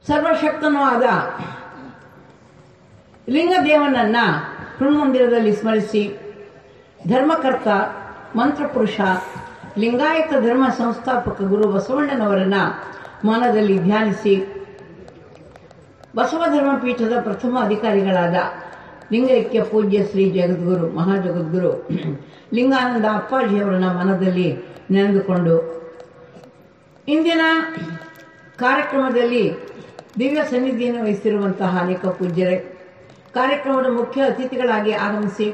ಸರ್ವಶಕ್ತನೂ ಆದ ಲಿಂಗದೇವನನ್ನ ಮಂದಿರದಲ್ಲಿ ಸ್ಮರಿಸಿ ಧರ್ಮಕರ್ತ ಮಂತ್ರಪುರುಷ ಲಿಂಗಾಯತ ಧರ್ಮ ಸಂಸ್ಥಾಪಕ ಗುರು ಬಸವಣ್ಣನವರನ್ನ ಮನದಲ್ಲಿ ಧ್ಯಾನಿಸಿ ಬಸವ ಧರ್ಮ ಪೀಠದ ಪ್ರಥಮ ಅಧಿಕಾರಿಗಳಾದ ಲಿಂಗೈಕ್ಯ ಪೂಜ್ಯ ಶ್ರೀ ಜಗದ್ಗುರು ಮಹಾಜಗದ್ಗುರು ಲಿಂಗಾನಂದ ಅಪ್ಪಾಜಿಯವರನ್ನ ಮನದಲ್ಲಿ ನೆನೆದುಕೊಂಡು ಇಂದಿನ ಕಾರ್ಯಕ್ರಮದಲ್ಲಿ ದಿವ್ಯ ಸನ್ನಿಧಿಯನ್ನು ವಹಿಸಿರುವಂತಹ ಅನೇಕ ಪೂಜ್ಯರೇ, ಕಾರ್ಯಕ್ರಮದ ಮುಖ್ಯ ಅತಿಥಿಗಳಾಗಿ ಆಗಮಿಸಿ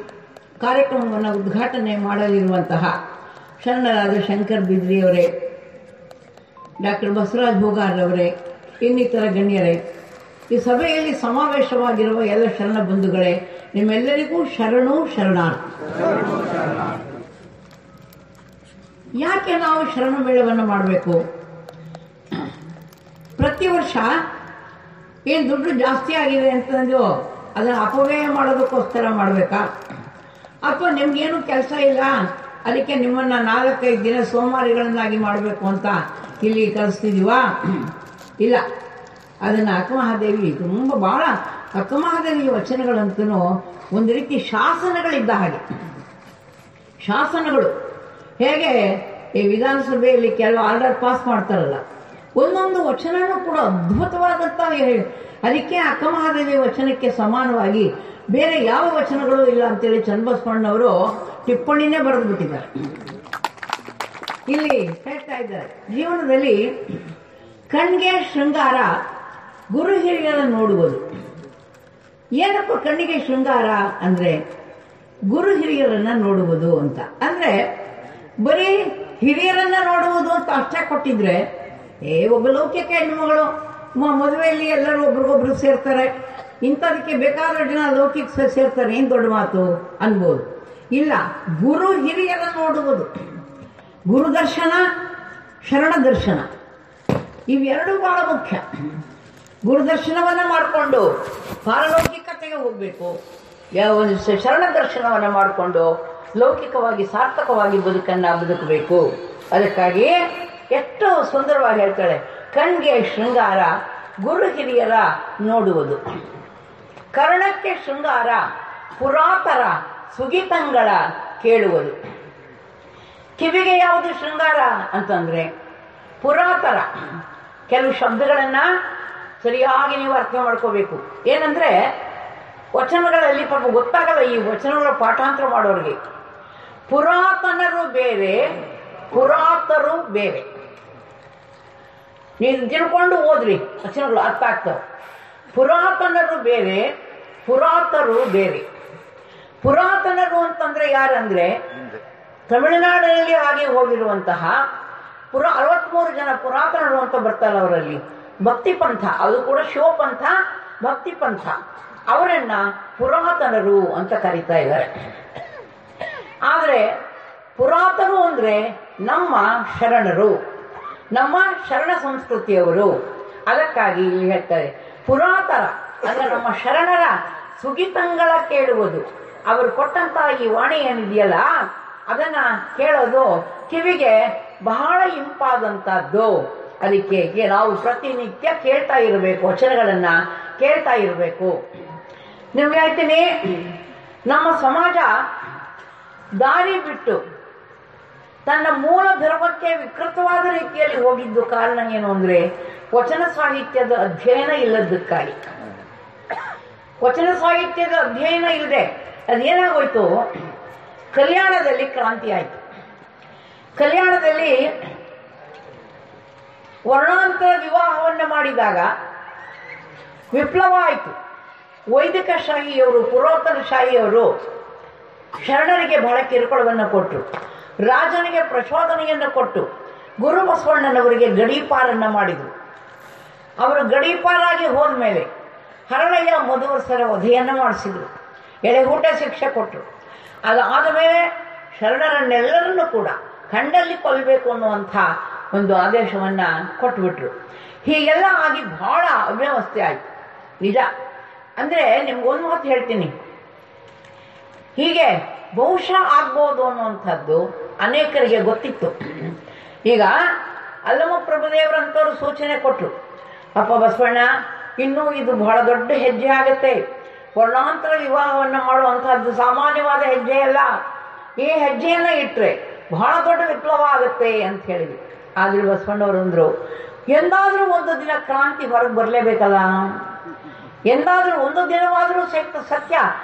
ಕಾರ್ಯಕ್ರಮವನ್ನು ಉದ್ಘಾಟನೆ ಮಾಡಲಿರುವಂತಹ ಶರಣರಾದ ಶಂಕರ್ ಬಿದ್ರಿಯವರೇ, ಡಾಕ್ಟರ್ ಬಸವರಾಜ್ ಭೋಗಾರ್ರವರೇ, ಇನ್ನಿತರ ಗಣ್ಯರೇ, ಈ ಸಭೆಯಲ್ಲಿ ಸಮಾವೇಶವಾಗಿರುವ ಎಲ್ಲ ಶರಣ ಬಂಧುಗಳೇ, ನಿಮ್ಮೆಲ್ಲರಿಗೂ ಶರಣು ಶರಣಾರ್ಥಿ. ಯಾಕೆ ನಾವು ಶರಣ ಮೇಳವನ್ನು ಮಾಡಬೇಕು? ಪ್ರತಿ ವರ್ಷ ಏನು ದುಡ್ಡು ಜಾಸ್ತಿ ಆಗಿದೆ ಅಂತಂದು ಅದನ್ನು ಅಪವ್ಯಯ ಮಾಡೋದಕ್ಕೋಸ್ಕರ ಮಾಡಬೇಕಾ? ಅಥವಾ ನಿಮ್ಗೇನು ಕೆಲಸ ಇಲ್ಲ ಅದಕ್ಕೆ ನಿಮ್ಮನ್ನ 4-5 ದಿನ ಸೋಮವಾರಿಗಳನ್ನಾಗಿ ಮಾಡಬೇಕು ಅಂತ ಇಲ್ಲಿ ಕಳಿಸ್ತಿದೀವಾ? ಇಲ್ಲ. ಅದನ್ನು ಅಕ್ಕಮಹಾದೇವಿ ಬಹಳ ಅಕ್ಕಮಹಾದೇವಿ ವಚನಗಳಂತೂ ಒಂದು ರೀತಿ ಶಾಸನಗಳಿದ್ದ ಹಾಗೆ. ಶಾಸನಗಳು ಹೇಗೆ ಈ ವಿಧಾನಸಭೆಯಲ್ಲಿ ಕೆಲವು ಆರ್ಡರ್ ಪಾಸ್ ಮಾಡ್ತಾರಲ್ಲ, ಒಂದೊಂದು ವಚನನೂ ಕೂಡ ಅದ್ಭುತವಾದಂಥ, ಅದಕ್ಕೆ ಅಕ್ಕಮಹಾದೇವಿ ವಚನಕ್ಕೆ ಸಮಾನವಾಗಿ ಬೇರೆ ಯಾವ ವಚನಗಳು ಇಲ್ಲ ಅಂತೇಳಿ ಚನ್ನಬಸವಣ್ಣವರು ಟಿಪ್ಪಣಿನೇ ಬರೆದು ಬಿಟ್ಟಿದ್ದಾರೆ. ಇಲ್ಲಿ ಹೇಳ್ತಾ ಇದ್ದಾರೆ, ಜೀವನದಲ್ಲಿ ಕಣ್ಣಿಗೆ ಶೃಂಗಾರ, ಗುರು ಹಿರಿಯರ ನೋಡುವುದು. ಏನಪ್ಪ ಕಣ್ಣಿಗೆ ಶೃಂಗಾರ ಅಂದ್ರೆ ಗುರು ಹಿರಿಯರನ್ನ ನೋಡುವುದು ಅಂತ. ಅಂದ್ರೆ ಬರೀ ಹಿರಿಯರನ್ನ ನೋಡುವುದು ಅಂತ ಅಷ್ಟೇ ಕೊಟ್ಟಿದ್ರೆ, ಒಬ್ಬ ಲೌಕಿಕ ಹೆಣ್ಣುಮಗಳು ಮದುವೆಯಲ್ಲಿ ಎಲ್ಲರೂ ಒಬ್ರಿಗೊಬ್ರು ಸೇರ್ತಾರೆ, ಇಂಥದಕ್ಕೆ ಬೇಕಾದ ಜನ ಲೌಕಿಕ ಸೇರ್ತಾರೆ, ಏನ್ ದೊಡ್ಡ ಮಾತು ಅನ್ಬೋದು. ಇಲ್ಲ, ಗುರು ಹಿರಿಯರ ನೋಡುವುದು, ಗುರು ದರ್ಶನ, ಶರಣ ದರ್ಶನ, ಇವೆರಡೂ ಬಹಳ ಮುಖ್ಯ. ಗುರುದರ್ಶನವನ್ನ ಮಾಡಿಕೊಂಡು ಪಾರಲೌಕಿಕತೆಗೆ ಹೋಗ್ಬೇಕು, ಶರಣ ದರ್ಶನವನ್ನ ಮಾಡಿಕೊಂಡು ಲೌಕಿಕವಾಗಿ ಸಾರ್ಥಕವಾಗಿ ಬದುಕಬೇಕು. ಅದಕ್ಕಾಗಿ ಎಷ್ಟು ಸುಂದರವಾಗಿ ಹೇಳ್ತಾಳೆ, ಕಣ್ಗೆ ಶೃಂಗಾರ, ಗುರು ಹಿರಿಯರ ನೋಡುವುದು. ಕರ್ಣಕ್ಕೆ ಶೃಂಗಾರ, ಪುರಾತರ ಸುಗಿತಂಗಳ ಕೇಳುವುದು. ಕಿವಿಗೆ ಯಾವುದು ಶೃಂಗಾರ ಅಂತಂದ್ರೆ ಪುರಾತರ. ಕೆಲವು ಶಬ್ದಗಳನ್ನ ಸರಿಯಾಗಿ ನೀವು ಅರ್ಥ ಮಾಡ್ಕೋಬೇಕು. ಏನಂದ್ರೆ ವಚನಗಳಲ್ಲಿ ಪಾಪ ಗೊತ್ತಾಗಲ್ಲ ಈ ವಚನಗಳ ಪಾಠಾಂತರ ಮಾಡೋರಿಗೆ. ಪುರಾತನರು ಬೇರೆ, ಪುರಾತರು ಬೇರೆ. ನೀವು ತಿಳ್ಕೊಂಡು ಓದ್ರಿ, ವಚನಗಳು ಅರ್ಥ ಆಗ್ತವೆ. ಪುರಾತನರು ಬೇರೆ, ಪುರಾತರು ಬೇರೆ. ಪುರಾತನರು ಅಂತಂದ್ರೆ ಯಾರಂದ್ರೆ ತಮಿಳುನಾಡಿನಲ್ಲಿ ಆಗಿ ಹೋಗಿರುವಂತಹ 63 ಜನ ಪುರಾತನರು ಅಂತ ಬರ್ತಾರೆ. ಅವರಲ್ಲಿ ಭಕ್ತಿ ಪಂಥ, ಅದು ಕೂಡ ಶಿವಪಂಥ, ಭಕ್ತಿ ಪಂಥ, ಅವರನ್ನ ಪುರಾತನರು ಅಂತ ಕರೀತಾ ಇದ್ದಾರೆ. ಆದ್ರೆ ಪುರಾತನರು ಅಂದ್ರೆ ನಮ್ಮ ಶರಣರು, ನಮ್ಮ ಶರಣ ಸಂಸ್ಕೃತಿಯವರು. ಅದಕ್ಕಾಗಿ ಇಲ್ಲಿ ಹೇಳ್ತಾರೆ ಪುರಾತರ ಅಂದ್ರೆ ನಮ್ಮ ಶರಣರ ಸುಗಿತಂಗಳ ಕೇಳುವುದು. ಅವರು ಕೊಟ್ಟಂತ ಈ ವಾಣಿ ಏನಿದೆಯಲ್ಲ ಅದನ್ನ ಕೇಳೋದು ಕಿವಿಗೆ ಬಹಳ ಇಂಪಾದಂತಹದ್ದು. ಅದಕ್ಕೆ ನಾವು ಪ್ರತಿನಿತ್ಯ ಕೇಳ್ತಾ ಇರಬೇಕು, ವಚನಗಳನ್ನ ಕೇಳ್ತಾ ಇರಬೇಕು. ನಿಮ್ಗೆ ಹೇಳ್ತೀನಿ, ನಮ್ಮ ಸಮಾಜ ದಾರಿ ಬಿಟ್ಟು ತನ್ನ ಮೂಲ ಧರ್ಮಕ್ಕೆ ವಿಕೃತವಾದ ರೀತಿಯಲ್ಲಿ ಹೋಗಿದ್ದು ಕಾರಣ ಏನು ಅಂದ್ರೆ ವಚನ ಸಾಹಿತ್ಯದ ಅಧ್ಯಯನ ಇಲ್ಲದಕ್ಕಾಗಿ. ವಚನ ಸಾಹಿತ್ಯದ ಅಧ್ಯಯನ ಇಲ್ಲದೆ ಅದೇನಾಗೋಯ್ತು, ಕಲ್ಯಾಣದಲ್ಲಿ ಕ್ರಾಂತಿ ಆಯ್ತು. ಕಲ್ಯಾಣದಲ್ಲಿ ವರ್ಣಾಂತರ ವಿವಾಹವನ್ನು ಮಾಡಿದಾಗ ವಿಪ್ಲವ ಆಯಿತು. ವೈದಿಕ ಶಾಹಿಯವರು, ಪುರಾತನ ಶಾಹಿಯವರು ಶರಣರಿಗೆ ಬಹಳ ಕಿರುಕುಳವನ್ನು ಕೊಟ್ಟರು, ರಾಜನಿಗೆ ಪ್ರಚೋದನೆಯನ್ನು ಕೊಟ್ಟು ಗುರು ಬಸವಣ್ಣನವರಿಗೆ ಗಡೀಪಾರನ್ನ ಮಾಡಿದರು. ಅವರು ಗಡೀಪಾರಾಗಿ ಹೋದ್ಮೇಲೆ ಹರಳಯ್ಯ ಮಧುವರ್ಸರ ವಧೆಯನ್ನು ಮಾಡಿಸಿದ್ರು, ಎಳೆಗೂಟ ಶಿಕ್ಷೆ ಕೊಟ್ಟರು. ಅದಾದ ಮೇಲೆ ಶರಣರನ್ನೆಲ್ಲರನ್ನೂ ಕೂಡ ಖಂಡಲ್ಲಿ ಕೊಲ್ಲಬೇಕು ಅನ್ನುವಂಥ ಒಂದು ಆದೇಶವನ್ನ ಕೊಟ್ಬಿಟ್ರು. ಹೀಗೆಲ್ಲ ಆಗಿ ಬಹಳ ಅವ್ಯವಸ್ಥೆ ಆಯ್ತು. ನಿಜ ಅಂದ್ರೆ ನಿಮ್ಗೊಂದು ಮಾತು ಹೇಳ್ತೀನಿ, ಹೀಗೆ ಬಹುಶಃ ಆಗ್ಬೋದು ಅನ್ನುವಂಥದ್ದು ಅನೇಕರಿಗೆ ಗೊತ್ತಿತ್ತು. ಈಗ ಅಲ್ಲಮ ಪ್ರಭುದೇವರಂತವರು ಸೂಚನೆ ಕೊಟ್ಟರು, ಅಪ್ಪ ಬಸವಣ್ಣ, ಇನ್ನೂ ಇದು ಬಹಳ ದೊಡ್ಡ ಹೆಜ್ಜೆ ಆಗುತ್ತೆ. ವರ್ಣಾಂತರ ವಿವಾಹವನ್ನು ಮಾಡುವಂತಹದ್ದು ಸಾಮಾನ್ಯವಾದ ಹೆಜ್ಜೆ ಅಲ್ಲ. ಈ ಹೆಜ್ಜೆಯನ್ನು ಇಟ್ಟರೆ ಬಹಳ ದೊಡ್ಡ ವಿಪ್ಲವ ಆಗುತ್ತೆ ಅಂತ ಹೇಳಿದ್ವಿ. ಆದ್ರೆ ಬಸವಣ್ಣವರು ಅಂದ್ರು, ಎಂದಾದ್ರೂ ಒಂದು ದಿನ ಕ್ರಾಂತಿ ಹೊರಗೆ ಬರಲೇಬೇಕಲ್ಲ. ಎಂದಾದ್ರೂ ಒಂದು ದಿನವಾದರೂ ಸತ್ಯ,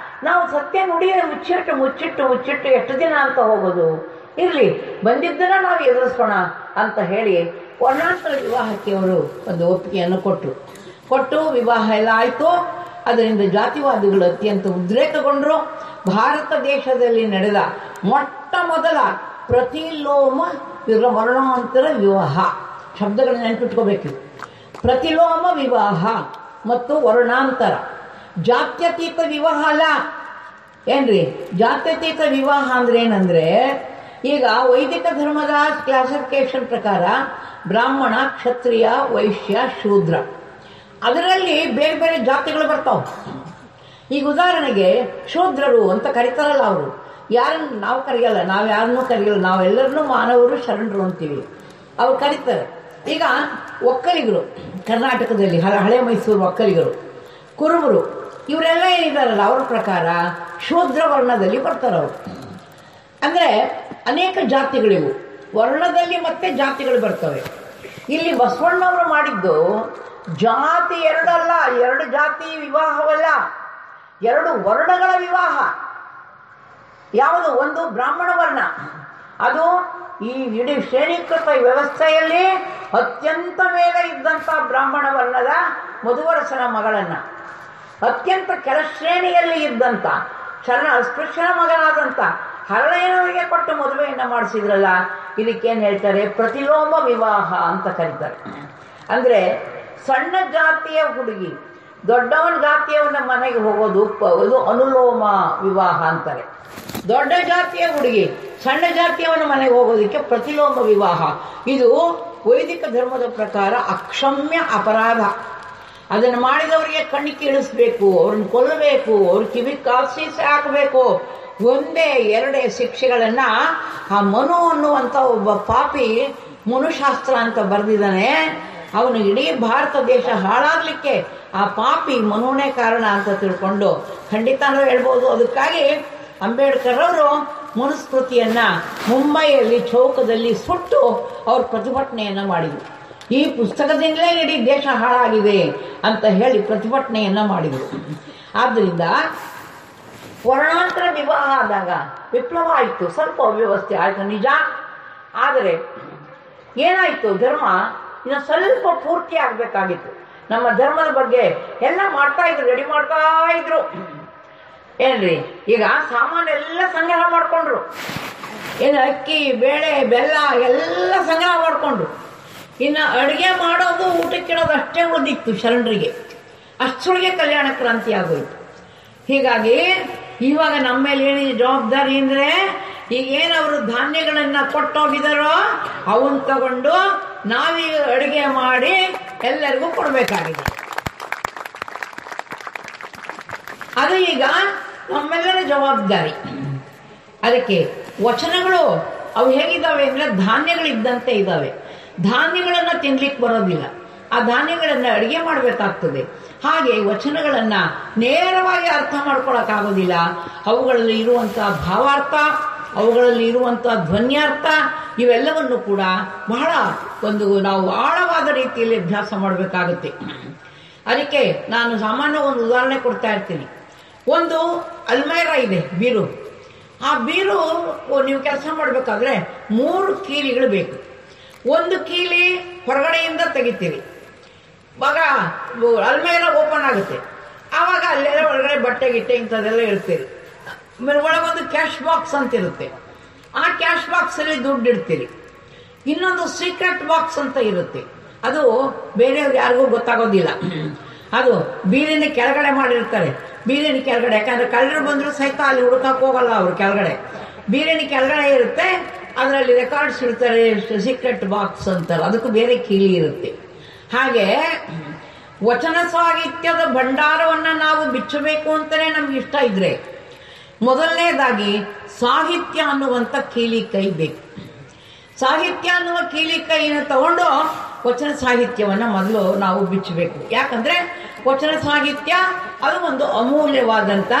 ನಾವು ಸತ್ಯ ನುಡಿಯ ಮುಚ್ಚಿಟ್ಟು ಎಷ್ಟು ದಿನ ಅಂತ ಹೋಗೋದು. ಇರ್ಲಿ, ಬಂದಿದ್ದನ್ನ ನಾವು ಎದುರಿಸೋಣ ಅಂತ ಹೇಳಿ ವರ್ಣಾಂತರ ವಿವಾಹಕ್ಕೆ ಅವರು ಒಂದು ಒಪ್ಪಿಗೆಯನ್ನು ಕೊಟ್ಟು ವಿವಾಹ ಎಲ್ಲ ಆಯಿತು. ಅದರಿಂದ ಜಾತಿವಾದಿಗಳು ಅತ್ಯಂತ ಉದ್ರೇಕಗೊಂಡರು. ಭಾರತ ದೇಶದಲ್ಲಿ ನಡೆದ ಮೊಟ್ಟ ಮೊದಲ ಪ್ರತಿಲೋಮ ವರ್ಣಾಂತರ ವಿವಾಹ, ಶಬ್ದಗಳನ್ನ ನೆನಪಿಟ್ಕೋಬೇಕು. ಪ್ರತಿಲೋಮ ವಿವಾಹ ಮತ್ತು ವರ್ಣಾಂತರ, ಜಾತ್ಯತೀತ ವಿವಾಹ ಅಲ್ಲ. ಏನ್ರಿ ಜಾತ್ಯತೀತ ವಿವಾಹ ಅಂದ್ರೆ ಏನಂದ್ರೆ, ಈಗ ವೈದಿಕ ಧರ್ಮದ ಕ್ಲಾಸಿಫಿಕೇಶನ್ ಪ್ರಕಾರ ಬ್ರಾಹ್ಮಣ, ಕ್ಷತ್ರಿಯ, ವೈಶ್ಯ, ಶೂದ್ರ, ಅದರಲ್ಲಿ ಬೇರೆ ಬೇರೆ ಜಾತಿಗಳು ಬರ್ತಾವೆ. ಈಗ ಉದಾಹರಣೆಗೆ ಶೂದ್ರರು ಅಂತ ಕರೀತಾರಲ್ಲ, ಅವರು ಯಾರನ್ನು ನಾವು ಕರೆಯಲ್ಲ, ನಾವು ಯಾರನ್ನೂ ಕರೆಯಲ್ಲ, ನಾವೆಲ್ಲರನ್ನೂ ಮಾನವರು ಶರಣರು ಅಂತೀವಿ, ಅವ್ರು ಕರೀತಾರೆ. ಈಗ ಒಕ್ಕಲಿಗರು, ಕರ್ನಾಟಕದಲ್ಲಿ ಹಳೆ ಮೈಸೂರು ಒಕ್ಕಲಿಗರು, ಕುರುಬರು, ಇವರೆಲ್ಲ ಏನಿದಾರಲ್ಲ ಅವ್ರ ಪ್ರಕಾರ ಶೂದ್ರ ವರ್ಣದಲ್ಲಿ ಬರ್ತಾರೆ ಅವರು. ಅಂದರೆ ಅನೇಕ ಜಾತಿಗಳಿವು, ವರ್ಣದಲ್ಲಿ ಮತ್ತೆ ಜಾತಿಗಳು ಬರ್ತವೆ. ಇಲ್ಲಿ ಬಸವಣ್ಣವರು ಮಾಡಿದ್ದು ಜಾತಿ ಎರಡಲ್ಲ, ಎರಡು ಜಾತಿ ವಿವಾಹವಲ್ಲ, ಎರಡು ವರ್ಣಗಳ ವಿವಾಹ. ಯಾವುದು? ಒಂದು ಬ್ರಾಹ್ಮಣ ವರ್ಣ, ಅದು ಈ ಇಡೀ ಶ್ರೇಣೀಕೃತ ವ್ಯವಸ್ಥೆಯಲ್ಲಿ ಅತ್ಯಂತ ಮೇಲೆ ಇದ್ದಂಥ ಬ್ರಾಹ್ಮಣ ವರ್ಣದ ಮಧುವರಸನ ಮಗಳನ್ನ, ಅತ್ಯಂತ ಕೆಳಶ್ರೇಣಿಯಲ್ಲಿ ಇದ್ದಂಥ ಅಸ್ಪೃಶ್ಯನ ಮಗನಾದಂಥ ಹರಳೆಯನವರಿಗೆ ಕೊಟ್ಟು ಮದುವೆಯನ್ನು ಮಾಡಿಸಿದ್ರಲ್ಲ, ಇದಕ್ಕೇನು ಹೇಳ್ತಾರೆ? ಪ್ರತಿಲೋಮ ವಿವಾಹ ಅಂತ ಕರೀತಾರೆ. ಅಂದರೆ ಸಣ್ಣ ಜಾತಿಯ ಹುಡುಗಿ ದೊಡ್ಡವನ ಜಾತಿಯವನ ಮನೆಗೆ ಹೋಗೋದು ಅದು ಅನುಲೋಮ ವಿವಾಹ ಅಂತಾರೆ. ದೊಡ್ಡ ಜಾತಿಯ ಹುಡುಗಿ ಸಣ್ಣ ಜಾತಿಯವನ ಮನೆಗೆ ಹೋಗೋದಕ್ಕೆ ಪ್ರತಿಲೋಮ ವಿವಾಹ. ಇದು ವೈದಿಕ ಧರ್ಮದ ಪ್ರಕಾರ ಅಕ್ಷಮ್ಯ ಅಪರಾಧ. ಅದನ್ನು ಮಾಡಿದವರಿಗೆ ಕಣ್ಣಿಗೆ ಇಳಿಸ್ಬೇಕು, ಅವ್ರನ್ನ ಕೊಲ್ಲಬೇಕು, ಅವ್ರ ಕಿವಿ ಕಾಸಿ ಹಾಕಬೇಕು. ಒಂದೇ ಎರಡೇ ಶಿಕ್ಷೆಗಳನ್ನ ಆ ಮನು ಅನ್ನುವಂಥ ಒಬ್ಬ ಪಾಪಿ ಮನುಶಾಸ್ತ್ರ ಅಂತ ಬರೆದಿದ್ದಾನೆ. ಅವನು ಇಡೀ ಭಾರತ ದೇಶ ಹಾಳಾಗ್ಲಿಕ್ಕೆ ಆ ಪಾಪಿ ಮನುನೇ ಕಾರಣ ಅಂತ ತಿಳ್ಕೊಂಡು ಖಂಡಿತ ಹೇಳ್ಬೋದು. ಅದಕ್ಕಾಗಿ ಅಂಬೇಡ್ಕರ್ ಅವರು ಮನುಸ್ಮೃತಿಯನ್ನ ಮುಂಬೈಯಲ್ಲಿ ಚೌಕದಲ್ಲಿ ಸುಟ್ಟು ಅವ್ರ ಪ್ರತಿಭಟನೆಯನ್ನ ಮಾಡಿದರು. ಈ ಪುಸ್ತಕದಿಂದಲೇ ಇಡೀ ದೇಶ ಹಾಳಾಗಿದೆ ಅಂತ ಹೇಳಿ ಪ್ರತಿಭಟನೆಯನ್ನ ಮಾಡಿದರು. ಆದ್ದರಿಂದ ವರ್ಣಾಂತರ ವಿವಾಹ ಆದಾಗ ವಿಪ್ಲವ ಆಯಿತು, ಸ್ವಲ್ಪ ಅವ್ಯವಸ್ಥೆ ಆಯಿತು ನಿಜ. ಆದರೆ ಏನಾಯಿತು, ಧರ್ಮ ಇನ್ನು ಸ್ವಲ್ಪ ಪೂರ್ತಿ ಆಗಬೇಕಾಗಿತ್ತು. ನಮ್ಮ ಧರ್ಮದ ಬಗ್ಗೆ ಎಲ್ಲ ಮಾಡ್ತಾ ಇದ್ರು, ರೆಡಿ ಮಾಡ್ತಾ ಇದ್ರು. ಏನ್ರಿ, ಈಗ ಸಾಮಾನೆಲ್ಲ ಸಂಗ್ರಹ ಮಾಡಿಕೊಂಡ್ರು. ಏನು ಅಕ್ಕಿ, ಬೇಳೆ, ಬೆಲ್ಲ ಎಲ್ಲ ಸಂಗ್ರಹ ಮಾಡಿಕೊಂಡ್ರು. ಇನ್ನು ಅಡುಗೆ ಮಾಡೋದು, ಊಟಕ್ಕಿಡೋದು ಅಷ್ಟೇ ಉಳಿದಿತ್ತು ಶರಣರಿಗೆ. ಅಷ್ಟರೊಳಗೆ ಕಲ್ಯಾಣ ಕ್ರಾಂತಿ ಆಗೋಯ್ತು. ಹೀಗಾಗಿ ಇವಾಗ ನಮ್ಮ ಮೇಲೆ ಏನಿದೆ ಜವಾಬ್ದಾರಿ ಅಂದರೆ, ಈಗೇನು ಅವರು ಧಾನ್ಯಗಳನ್ನ ಕೊಟ್ಟೋಗಿದಾರೋ ಅವನ್ನ ತಗೊಂಡು ನಾವೀಗ ಅಡುಗೆ ಮಾಡಿ ಎಲ್ಲರಿಗೂ ಕೊಡಬೇಕಾಗಿದೆ. ಅದು ಈಗ ನಮ್ಮೆಲ್ಲರ ಜವಾಬ್ದಾರಿ. ಅದಕ್ಕೆ ವಚನಗಳು ಅವು ಹೇಗಿದ್ದಾವೆ ಅಂದರೆ ಧಾನ್ಯಗಳಿದ್ದಂತೆ ಇದ್ದಾವೆ. ಧಾನ್ಯಗಳನ್ನು ತಿನ್ಲಿಕ್ಕೆ ಬರೋದಿಲ್ಲ, ಆ ಧಾನ್ಯಗಳನ್ನು ಅಡುಗೆ ಮಾಡಬೇಕಾಗ್ತದೆ. ಹಾಗೆ ವಚನಗಳನ್ನು ನೇರವಾಗಿ ಅರ್ಥ ಮಾಡ್ಕೊಳಕ್ಕಾಗೋದಿಲ್ಲ. ಅವುಗಳಲ್ಲಿ ಇರುವಂಥ ಭಾವಾರ್ಥ, ಅವುಗಳಲ್ಲಿ ಇರುವಂಥ ಧ್ವನ್ಯಾರ್ಥ ಇವೆಲ್ಲವನ್ನು ಕೂಡ ಬಹಳ ನಾವು ಆಳವಾದ ರೀತಿಯಲ್ಲಿ ಅಭ್ಯಾಸ ಮಾಡಬೇಕಾಗುತ್ತೆ. ಅದಕ್ಕೆ ನಾನು ಸಾಮಾನ್ಯ ಒಂದು ಉದಾಹರಣೆ ಕೊಡ್ತಾ ಇರ್ತೀನಿ. ಒಂದು ಅಲ್ಮೇರಾ ಇದೆ, ಬೀರು. ಆ ಬೀರು ನೀವು ಕೆಲಸ ಮಾಡಬೇಕಾದ್ರೆ 3 ಕೀಲಿಗಳು ಬೇಕು. ಒಂದು ಕೀಲಿ ಹೊರಗಡೆಯಿಂದ ತೆಗಿತೀವಿ, ಆಗ ಅಲ್ಮೇರ ಓಪನ್ ಆಗುತ್ತೆ. ಆವಾಗ ಅಲ್ಲೆಲ್ಲ ಒಳಗಡೆ ಬಟ್ಟೆ ಗಿಟ್ಟೆ ಇಂಥದ್ದೆಲ್ಲ ಇಡ್ತೀರಿ. ಆಮೇಲೆ ಒಳಗೊಂದು ಕ್ಯಾಶ್ ಬಾಕ್ಸ್ ಅಂತ ಇರುತ್ತೆ, ಆ ಕ್ಯಾಶ್ ಬಾಕ್ಸಲ್ಲಿ ದುಡ್ಡು ಇಡ್ತೀರಿ. ಇನ್ನೊಂದು ಸೀಕ್ರೆಟ್ ಬಾಕ್ಸ್ ಅಂತ ಇರುತ್ತೆ, ಅದು ಬೇರೆಯವ್ರು ಯಾರಿಗೂ ಗೊತ್ತಾಗೋದಿಲ್ಲ. ಅದು ಬೀರಿನ ಕೆಳಗಡೆ ಮಾಡಿರ್ತಾರೆ, ಬೀರಿನ ಕೆಳಗಡೆ. ಯಾಕಂದ್ರೆ ಕಳ್ಳರು ಬಂದರೂ ಸಹಿತ ಅಲ್ಲಿ ಹುಡುಕಕ್ಕೆ ಹೋಗಲ್ಲ ಅವರು, ಕೆಳಗಡೆ ಬೀರಿನ ಕೆಳಗಡೆ ಇರುತ್ತೆ. ಅದರಲ್ಲಿ ರೆಕಾರ್ಡ್ಸ್ ಇರ್ತಾರೆ, ಸೀಕ್ರೆಟ್ ಬಾಕ್ಸ್ ಅಂತಾರೆ, ಅದಕ್ಕೂ ಬೇರೆ ಕೀಲಿ ಇರುತ್ತೆ. ಹಾಗೆ ವಚನ ಸಾಹಿತ್ಯದ ಭಂಡಾರವನ್ನು ನಾವು ಬಿಚ್ಚಬೇಕು ಅಂತಲೇ ನಮ್ಗೆ ಇಷ್ಟ ಇದ್ರೆ ಮೊದಲನೇದಾಗಿ ಸಾಹಿತ್ಯ ಅನ್ನುವಂಥ ಕೀಲಿ ಕೈ ಬೇಕು. ಸಾಹಿತ್ಯ ಅನ್ನುವ ಕೀಲಿ ಕೈಯನ್ನು ತಗೊಂಡು ವಚನ ಸಾಹಿತ್ಯವನ್ನು ಮೊದಲು ನಾವು ಬಿಚ್ಚಬೇಕು. ಯಾಕಂದರೆ ವಚನ ಸಾಹಿತ್ಯ ಅದು ಒಂದು ಅಮೂಲ್ಯವಾದಂಥ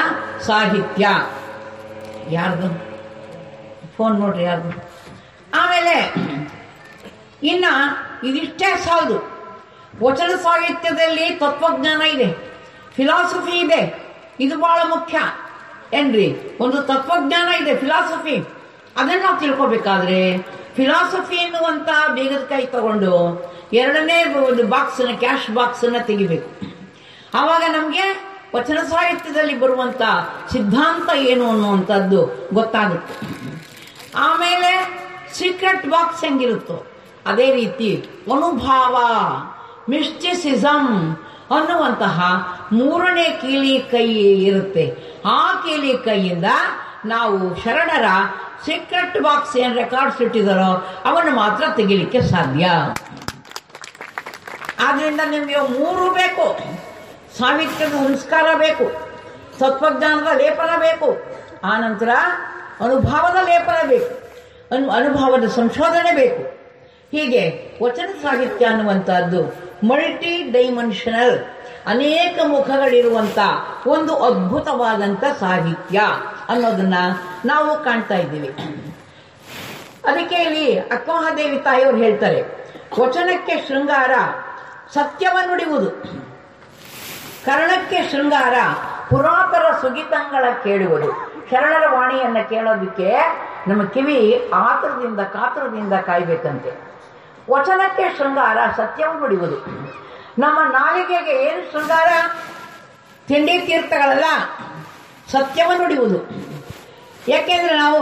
ಸಾಹಿತ್ಯ. ಯಾರ್ದು ಫೋನ್ ನೋಡ್ರಿ ಯಾರ್ದು. ಆಮೇಲೆ ಇನ್ನು ಇದಿಷ್ಟೇ ಸಾಲದು. ವಚನ ಸಾಹಿತ್ಯದಲ್ಲಿ ತತ್ವಜ್ಞಾನ ಇದೆ, ಫಿಲಾಸಫಿ ಇದೆ. ಇದು ಬಹಳ ಮುಖ್ಯ ಏನ್ರಿ. ಒಂದು ತತ್ವಜ್ಞಾನ ಇದೆ, ಫಿಲಾಸಫಿ. ಅದನ್ನು ನಾವು ತಿಳ್ಕೊಬೇಕಾದ್ರೆ ಫಿಲಾಸಫಿ ಎನ್ನುವಂಥ ಬೇಗದ ಕೈ ತಗೊಂಡು ಎರಡನೇ ಒಂದು ಬಾಕ್ಸನ್ನ, ಕ್ಯಾಶ್ ಬಾಕ್ಸನ್ನು ತೆಗಿಬೇಕು. ಆವಾಗ ನಮಗೆ ವಚನ ಸಾಹಿತ್ಯದಲ್ಲಿ ಬರುವಂಥ ಸಿದ್ಧಾಂತ ಏನು ಅನ್ನುವಂಥದ್ದು ಗೊತ್ತಾಗುತ್ತೆ. ಆಮೇಲೆ ಸೀಕ್ರೆಟ್ ಬಾಕ್ಸ್ ಹೆಂಗಿರುತ್ತೋ ಅದೇ ರೀತಿ ಅನುಭಾವ, ಮಿಸ್ಟಿಸಿಸಮ್ ಅನ್ನುವಂತಹ ಮೂರನೇ ಕೀಲಿ ಕೈ ಇರುತ್ತೆ. ಆ ಕೀಲಿ ಕೈಯಿಂದ ನಾವು ಶರಣರ ಸೀಕ್ರೆಟ್ ಬಾಕ್ಸ್ ಏನು ರೆಕಾರ್ಡ್ಸ್ ಇಟ್ಟಿದಾರೋ ಅವನ್ನು ಮಾತ್ರ ತೆಗಿಲಿಕ್ಕೆ ಸಾಧ್ಯ. ಆದ್ರಿಂದ ನಿಮಗೆ ಮೂರು ಬೇಕು. ಸಾಹಿತ್ಯದ ಸಂಸ್ಕಾರ ಬೇಕು, ತತ್ವಜ್ಞಾನದ ಲೇಪನ ಬೇಕು, ಆನಂತರ ಅನುಭವದ ಲೇಪನ ಬೇಕು, ಅನುಭವದ ಸಂಶೋಧನೆ ಬೇಕು. ಹೀಗೆ ವಚನ ಸಾಹಿತ್ಯ ಅನ್ನುವಂಥದ್ದು ಮಲ್ಟಿ ಡೈಮೆನ್ಷನಲ್, ಅನೇಕ ಮುಖಗಳಿರುವಂಥ ಒಂದು ಅದ್ಭುತವಾದಂಥ ಸಾಹಿತ್ಯ ಅನ್ನೋದನ್ನ ನಾವು ಕಾಣ್ತಾ ಇದ್ದೀವಿ. ಅದಕ್ಕೆ ಇಲ್ಲಿ ಅಕ್ಕಮಹಾದೇವಿ ತಾಯಿಯವರು ಹೇಳ್ತಾರೆ, ವಚನಕ್ಕೆ ಶೃಂಗಾರ ಸತ್ಯವನ್ನುಡಿಯುವುದು, ಕರ್ಣಕ್ಕೆ ಶೃಂಗಾರ ಪುರಾತರ ಸುಗಿತಂಗಳ ಕೇಳುವುದು. ಶರಣರ ವಾಣಿಯನ್ನು ಕೇಳೋದಕ್ಕೆ ನಮ್ಮ ಕಿವಿ ಆತುರದಿಂದ ಕಾತುರದಿಂದ ಕಾಯ್ಬೇಕಂತೆ. ವಚನಕ್ಕೆ ಶೃಂಗಾರ ಸತ್ಯವನ್ನು ನುಡಿಯುವುದು. ನಮ್ಮ ನಾಲಿಗೆಗೆ ಏನು ಶೃಂಗಾರ? ತಿಂಡಿ ತೀರ್ಥಗಳಲ್ಲ, ಸತ್ಯವನ್ನು ನುಡಿಯುವುದು. ಯಾಕೆಂದ್ರೆ ನಾವು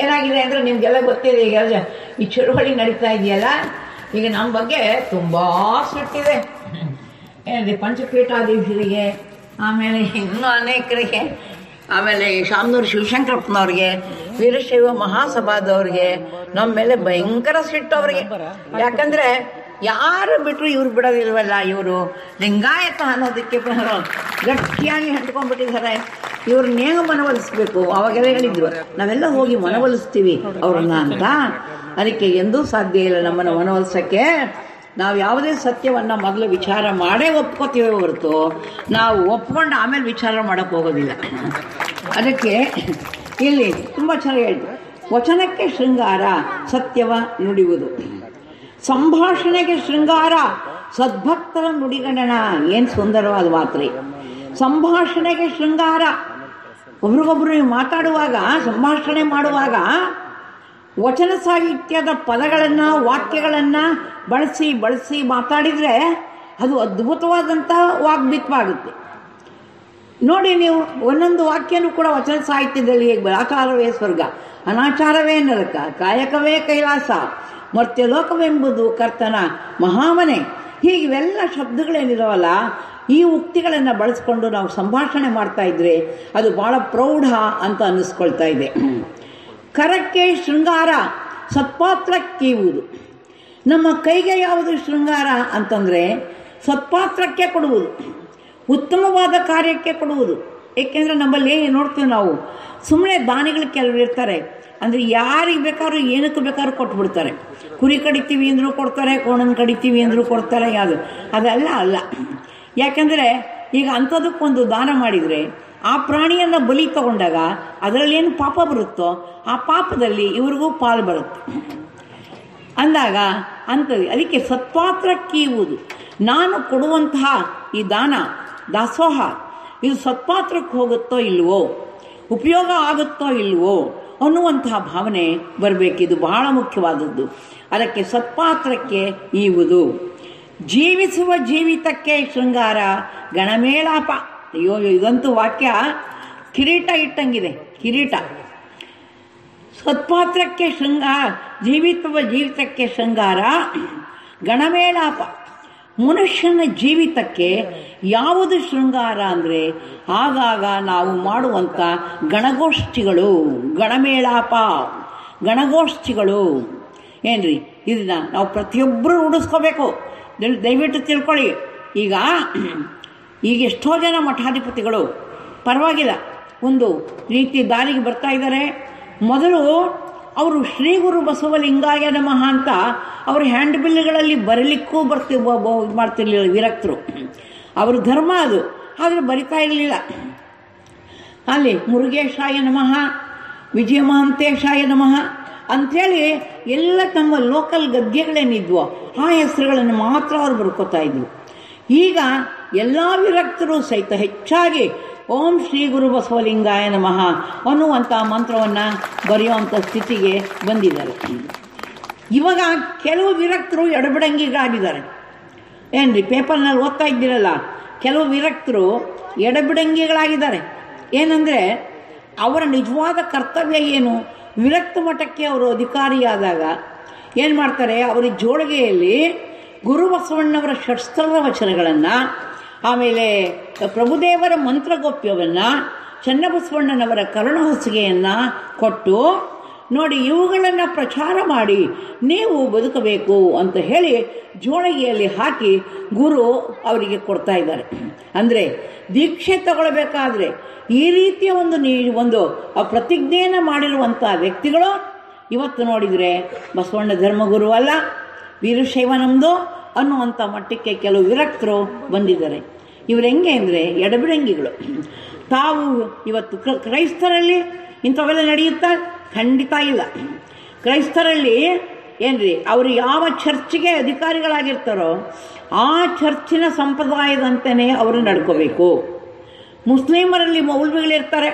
ಏನಾಗಿದೆ ಅಂದರೆ ನಿಮಗೆಲ್ಲ ಗೊತ್ತಿದೆ, ಈಗ ಈ ಚಳುವಳಿ ನಡೀತಾ ಇದೆಯಲ್ಲ, ಈಗ ನಮ್ಮ ಬಗ್ಗೆ ತುಂಬ ಸಿಟ್ಟಿದೆ ಏನಿದೆ. ಪಂಚಪೀಠಾಧೀಶರಿಗೆ, ಆಮೇಲೆ ಇನ್ನೂ ಅನೇಕರಿಗೆ, ಆಮೇಲೆ ಶಾಮನೂರು ಶಿವಶಂಕರಪ್ಪನವ್ರಿಗೆ, ವೀರಶೈವ ಮಹಾಸಭಾದವ್ರಿಗೆ ನಮ್ಮ ಮೇಲೆ ಭಯಂಕರ ಸಿಟ್ಟು ಅವರಿಗೆ. ಯಾಕಂದರೆ ಯಾರು ಬಿಟ್ಟರು ಇವ್ರು ಬಿಡೋದಿಲ್ವಲ್ಲ, ಇವರು ಲಿಂಗಾಯತ ಅನ್ನೋದಕ್ಕೆ ಗಟ್ಟಿಯಾಗಿ ಹಂಚ್ಕೊಂಡ್ಬಿಟ್ಟಿದ್ದಾರೆ. ಇವ್ರನ್ನೇನು ಮನವೊಲಿಸ್ಬೇಕು? ಅವಾಗೆಲ್ಲ ಹೇಳಿದ್ರು ನಾವೆಲ್ಲ ಹೋಗಿ ಮನವೊಲಿಸ್ತೀವಿ ಅವ್ರನ್ನ ಅಂತ. ಅದಕ್ಕೆ ಎಂದೂ ಸಾಧ್ಯ ಇಲ್ಲ ನಮ್ಮನ್ನು ಮನವೊಲಿಸೋಕ್ಕೆ. ನಾವು ಯಾವುದೇ ಸತ್ಯವನ್ನು ಮೊದಲು ವಿಚಾರ ಮಾಡೇ ಒಪ್ಕೋತೀವಿ ಹೊರತು ನಾವು ಒಪ್ಕೊಂಡು ಆಮೇಲೆ ವಿಚಾರ ಮಾಡೋಕ್ಕೆ ಹೋಗೋದಿಲ್ಲ. ಅದಕ್ಕೆ ಇಲ್ಲಿ ತುಂಬ ಚೆನ್ನಾಗಿ ಹೇಳ್ತು, ವಚನಕ್ಕೆ ಶೃಂಗಾರ ಸತ್ಯವ ನುಡಿಯುವುದು, ಸಂಭಾಷಣೆಗೆ ಶೃಂಗಾರ ಸದ್ಭಕ್ತರ ನುಡಿಗಣನ. ಏನು ಸುಂದರವಾದ ಮಾತ್ರಿ. ಸಂಭಾಷಣೆಗೆ ಶೃಂಗಾರ, ಒಬ್ರಿಗೊಬ್ರು ಮಾತಾಡುವಾಗ, ಸಂಭಾಷಣೆ ಮಾಡುವಾಗ ವಚನ ಸಾಹಿತ್ಯದ ಪದಗಳನ್ನು, ವಾಕ್ಯಗಳನ್ನು ಬಳಸಿ ಬಳಸಿ ಮಾತಾಡಿದರೆ ಅದು ಅದ್ಭುತವಾದಂಥ ವಾಗ್ಮಿತ್ವಾಗುತ್ತೆ. ನೋಡಿ, ನೀವು ಒಂದೊಂದು ವಾಕ್ಯನೂ ಕೂಡ ವಚನ ಸಾಹಿತ್ಯದಲ್ಲಿ ಆಚಾರವೇ ಸ್ವರ್ಗ, ಅನಾಚಾರವೇ ನರಕ, ಕಾಯಕವೇ ಕೈಲಾಸ, ಮರ್ತ್ಯಲೋಕವೆಂಬುದು ಕರ್ತನ ಮಹಾಮನೆ, ಹೀಗೆಲ್ಲ ಶಬ್ದಗಳೇನಿದಾವಲ್ಲ, ಈ ಉಕ್ತಿಗಳನ್ನು ಬಳಸ್ಕೊಂಡು ನಾವು ಸಂಭಾಷಣೆ ಮಾಡ್ತಾ ಇದ್ರೆ ಅದು ಭಾಳ ಪ್ರೌಢ ಅಂತ ಅನ್ನಿಸ್ಕೊಳ್ತಾ ಇದೆ. ಕರಕ್ಕೆ ಶೃಂಗಾರ ಸತ್ಪಾತ್ರಕ್ಕೀವುದು. ನಮ್ಮ ಕೈಗೆ ಯಾವುದು ಶೃಂಗಾರ ಅಂತಂದರೆ ಸತ್ಪಾತ್ರಕ್ಕೆ ಕೊಡುವುದು, ಉತ್ತಮವಾದ ಕಾರ್ಯಕ್ಕೆ ಕೊಡುವುದು. ಏಕೆಂದರೆ ನಮ್ಮಲ್ಲಿ ನೋಡ್ತೀವಿ ನಾವು, ಸುಮ್ಮನೆ ದಾನಿಗಳು ಕೆಲವರು ಇರ್ತಾರೆ, ಅಂದರೆ ಯಾರಿಗೆ ಬೇಕಾದ್ರೂ ಏನಕ್ಕೆ ಬೇಕಾದ್ರೂ ಕೊಟ್ಬಿಡ್ತಾರೆ. ಕುರಿ ಕಡಿತೀವಿ ಅಂದರೂ ಕೊಡ್ತಾರೆ, ಕೋಣನ ಕಡಿತೀವಿ ಅಂದರೂ ಕೊಡ್ತಾರೆ. ಅದೆಲ್ಲ ಅಲ್ಲ. ಯಾಕೆಂದರೆ ಈಗ ಅಂಥದಕ್ಕೊಂದು ದಾನ ಮಾಡಿದರೆ ಆ ಪ್ರಾಣಿಯನ್ನು ಬಲಿ ತಗೊಂಡಾಗ ಅದರಲ್ಲೇನು ಪಾಪ ಬರುತ್ತೋ ಆ ಪಾಪದಲ್ಲಿ ಇವ್ರಿಗೂ ಪಾಲು ಬರುತ್ತೆ ಅಂದಾಗ ಅಂಥದ್ದು. ಅದಕ್ಕೆ ಸತ್ಪಾತ್ರಕ್ಕೀವುದು. ನಾನು ಕೊಡುವಂತಹ ಈ ದಾನ, ದಾಸೋಹ, ಇದು ಸತ್ಪಾತ್ರಕ್ಕೆ ಹೋಗುತ್ತೋ ಇಲ್ವೋ, ಉಪಯೋಗ ಆಗುತ್ತೋ ಇಲ್ವೋ ಅನ್ನುವಂತಹ ಭಾವನೆ ಬರಬೇಕು. ಇದು ಬಹಳ ಮುಖ್ಯವಾದದ್ದು. ಅದಕ್ಕೆ ಸತ್ಪಾತ್ರಕ್ಕೆ ಈವುದು. ಜೀವಿಸುವ ಜೀವಿತಕ್ಕೆ ಶೃಂಗಾರ ಗಣಮೇಳಾಪ. ಅಯ್ಯೋ, ಇದಂತೂ ವಾಕ್ಯ ಕಿರೀಟ ಇಟ್ಟಂಗಿದೆ, ಕಿರೀಟ. ಸತ್ಪಾತ್ರಕ್ಕೆ ಶೃಂಗಾರ, ಜೀವಿಸುವ ಜೀವಿತಕ್ಕೆ ಶೃಂಗಾರ ಗಣಮೇಳಾಪ. ಮನುಷ್ಯನ ಜೀವಿತಕ್ಕೆ ಯಾವುದು ಶೃಂಗಾರ ಅಂದರೆ ಆಗಾಗ ನಾವು ಮಾಡುವಂಥ ಗಣಗೋಷ್ಠಿಗಳು, ಗಣಮೇಳಾಪ, ಗಣಗೋಷ್ಠಿಗಳು ಏನ್ರಿ. ಇದನ್ನ ನಾವು ಪ್ರತಿಯೊಬ್ಬರು ರೂಢಿಸ್ಕೋಬೇಕು. ದಯವಿಟ್ಟು ತಿಳ್ಕೊಳ್ಳಿ. ಈಗ ಎಷ್ಟೋ ಜನ ಮಠಾಧಿಪತಿಗಳು ಪರವಾಗಿಲ್ಲ, ಒಂದು ರೀತಿ ದಾರಿಗೆ ಬರ್ತಾ ಇದ್ದಾರೆ. ಮೊದಲು ಅವರು ಶ್ರೀ ಗುರು ಬಸವಲಿಂಗಾಯ ನಮಃ ಅಂತ ಅವರು ಹ್ಯಾಂಡ್ ಬಿಲ್ಗಳಲ್ಲಿ ಬರಲಿಕ್ಕೂ ಮಾಡ್ತಿರ್ಲಿಲ್ಲ ವಿರಕ್ತರು. ಅವ್ರ ಧರ್ಮ ಅದು, ಆದರೆ ಬರಿತಾ ಇರಲಿಲ್ಲ. ಅಲ್ಲಿ ಮುರುಗೇಶಾಯ ನಮಃ, ವಿಜಯ ಮಹಾಂತೇಶಾಯ ನಮಃ ಅಂಥೇಳಿ ಎಲ್ಲ ತಮ್ಮ ಲೋಕಲ್ ಗದ್ಯಗಳೇನಿದ್ವೋ ಆ ಹೆಸರುಗಳನ್ನು ಮಾತ್ರ ಅವರು ಬರ್ಕೋತಾ ಇದ್ದರು. ಈಗ ಎಲ್ಲ ವಿರಕ್ತರು ಸಹಿತ ಹೆಚ್ಚಾಗಿ ಓಂ ಶ್ರೀ ಗುರು ಬಸವಲಿಂಗಾಯ ನಮಃ ಅನ್ನುವಂಥ ಮಂತ್ರವನ್ನು ಬರೆಯುವಂಥ ಸ್ಥಿತಿಗೆ ಬಂದಿದ್ದಾರೆ. ಇವಾಗ ಕೆಲವು ವಿರಕ್ತರು ಎಡಬಿಡಂಗಿಗಳಾಗಿದ್ದಾರೆ. ಏನ್ರಿ ಪೇಪರ್ನಲ್ಲಿ ಓದ್ತಾ ಇದ್ದೀರಲ್ಲ, ಕೆಲವು ವಿರಕ್ತರು ಎಡಬಿಡಂಗಿಗಳಾಗಿದ್ದಾರೆ. ಏನಂದರೆ ಅವರ ನಿಜವಾದ ಕರ್ತವ್ಯ ಏನು? ವಿರಕ್ತ ಮಠಕ್ಕೆ ಅವರು ಅಧಿಕಾರಿಯಾದಾಗ ಏನು ಮಾಡ್ತಾರೆ, ಅವರ ಜೋಳಿಗೆಯಲ್ಲಿ ಗುರು ಬಸವಣ್ಣವರ ಷಟ್ಸ್ಥಲ ವಚನಗಳನ್ನು, ಆಮೇಲೆ ಪ್ರಭುದೇವರ ಮಂತ್ರಗೋಪ್ಯವನ್ನು, ಚನ್ನಬಸವಣ್ಣನವರ ಕರುಣಹೊಸಿಗೆಯನ್ನು ಕೊಟ್ಟು ನೋಡಿ ಇವುಗಳನ್ನು ಪ್ರಚಾರ ಮಾಡಿ ನೀವು ಬದುಕಬೇಕು ಅಂತ ಹೇಳಿ ಜೋಳಿಗೆಯಲ್ಲಿ ಹಾಕಿ ಗುರು ಅವರಿಗೆ ಕೊಡ್ತಾ ಇದ್ದಾರೆ. ಅಂದರೆ ದೀಕ್ಷೆ ತಗೊಳ್ಬೇಕಾದ್ರೆ ಈ ರೀತಿಯ ಒಂದು ಪ್ರತಿಜ್ಞೆಯನ್ನು ಮಾಡಿರುವಂಥ ವ್ಯಕ್ತಿಗಳು ಇವತ್ತು ನೋಡಿದರೆ ಬಸವಣ್ಣ ಧರ್ಮಗುರು ಅಲ್ಲ, ವೀರಶೈವ ನಮ್ಮದು ಅನ್ನುವಂಥ ಮಟ್ಟಕ್ಕೆ ಕೆಲವು ವಿರಕ್ತರು ಬಂದಿದ್ದಾರೆ. ಇವರು ಹೆಂಗೆ ಅಂದರೆ ಎಡಬಿಡಂಗಿಗಳು. ತಾವು ಇವತ್ತು ಕ್ರೈಸ್ತರಲ್ಲಿ ಇಂಥವೆಲ್ಲ ನಡೆಯುತ್ತಾ? ಖಂಡಿತ ಇಲ್ಲ. ಕ್ರೈಸ್ತರಲ್ಲಿ ಏನ್ರಿ ಅವರು ಯಾವ ಚರ್ಚ್ಗೆ ಅಧಿಕಾರಿಗಳಾಗಿರ್ತಾರೋ ಆ ಚರ್ಚಿನ ಸಂಪ್ರದಾಯದಂತೆಯೇ ಅವರು ನಡ್ಕೋಬೇಕು. ಮುಸ್ಲಿಮರಲ್ಲಿ ಮೌಲ್ವಿಗಳಿರ್ತಾರೆ,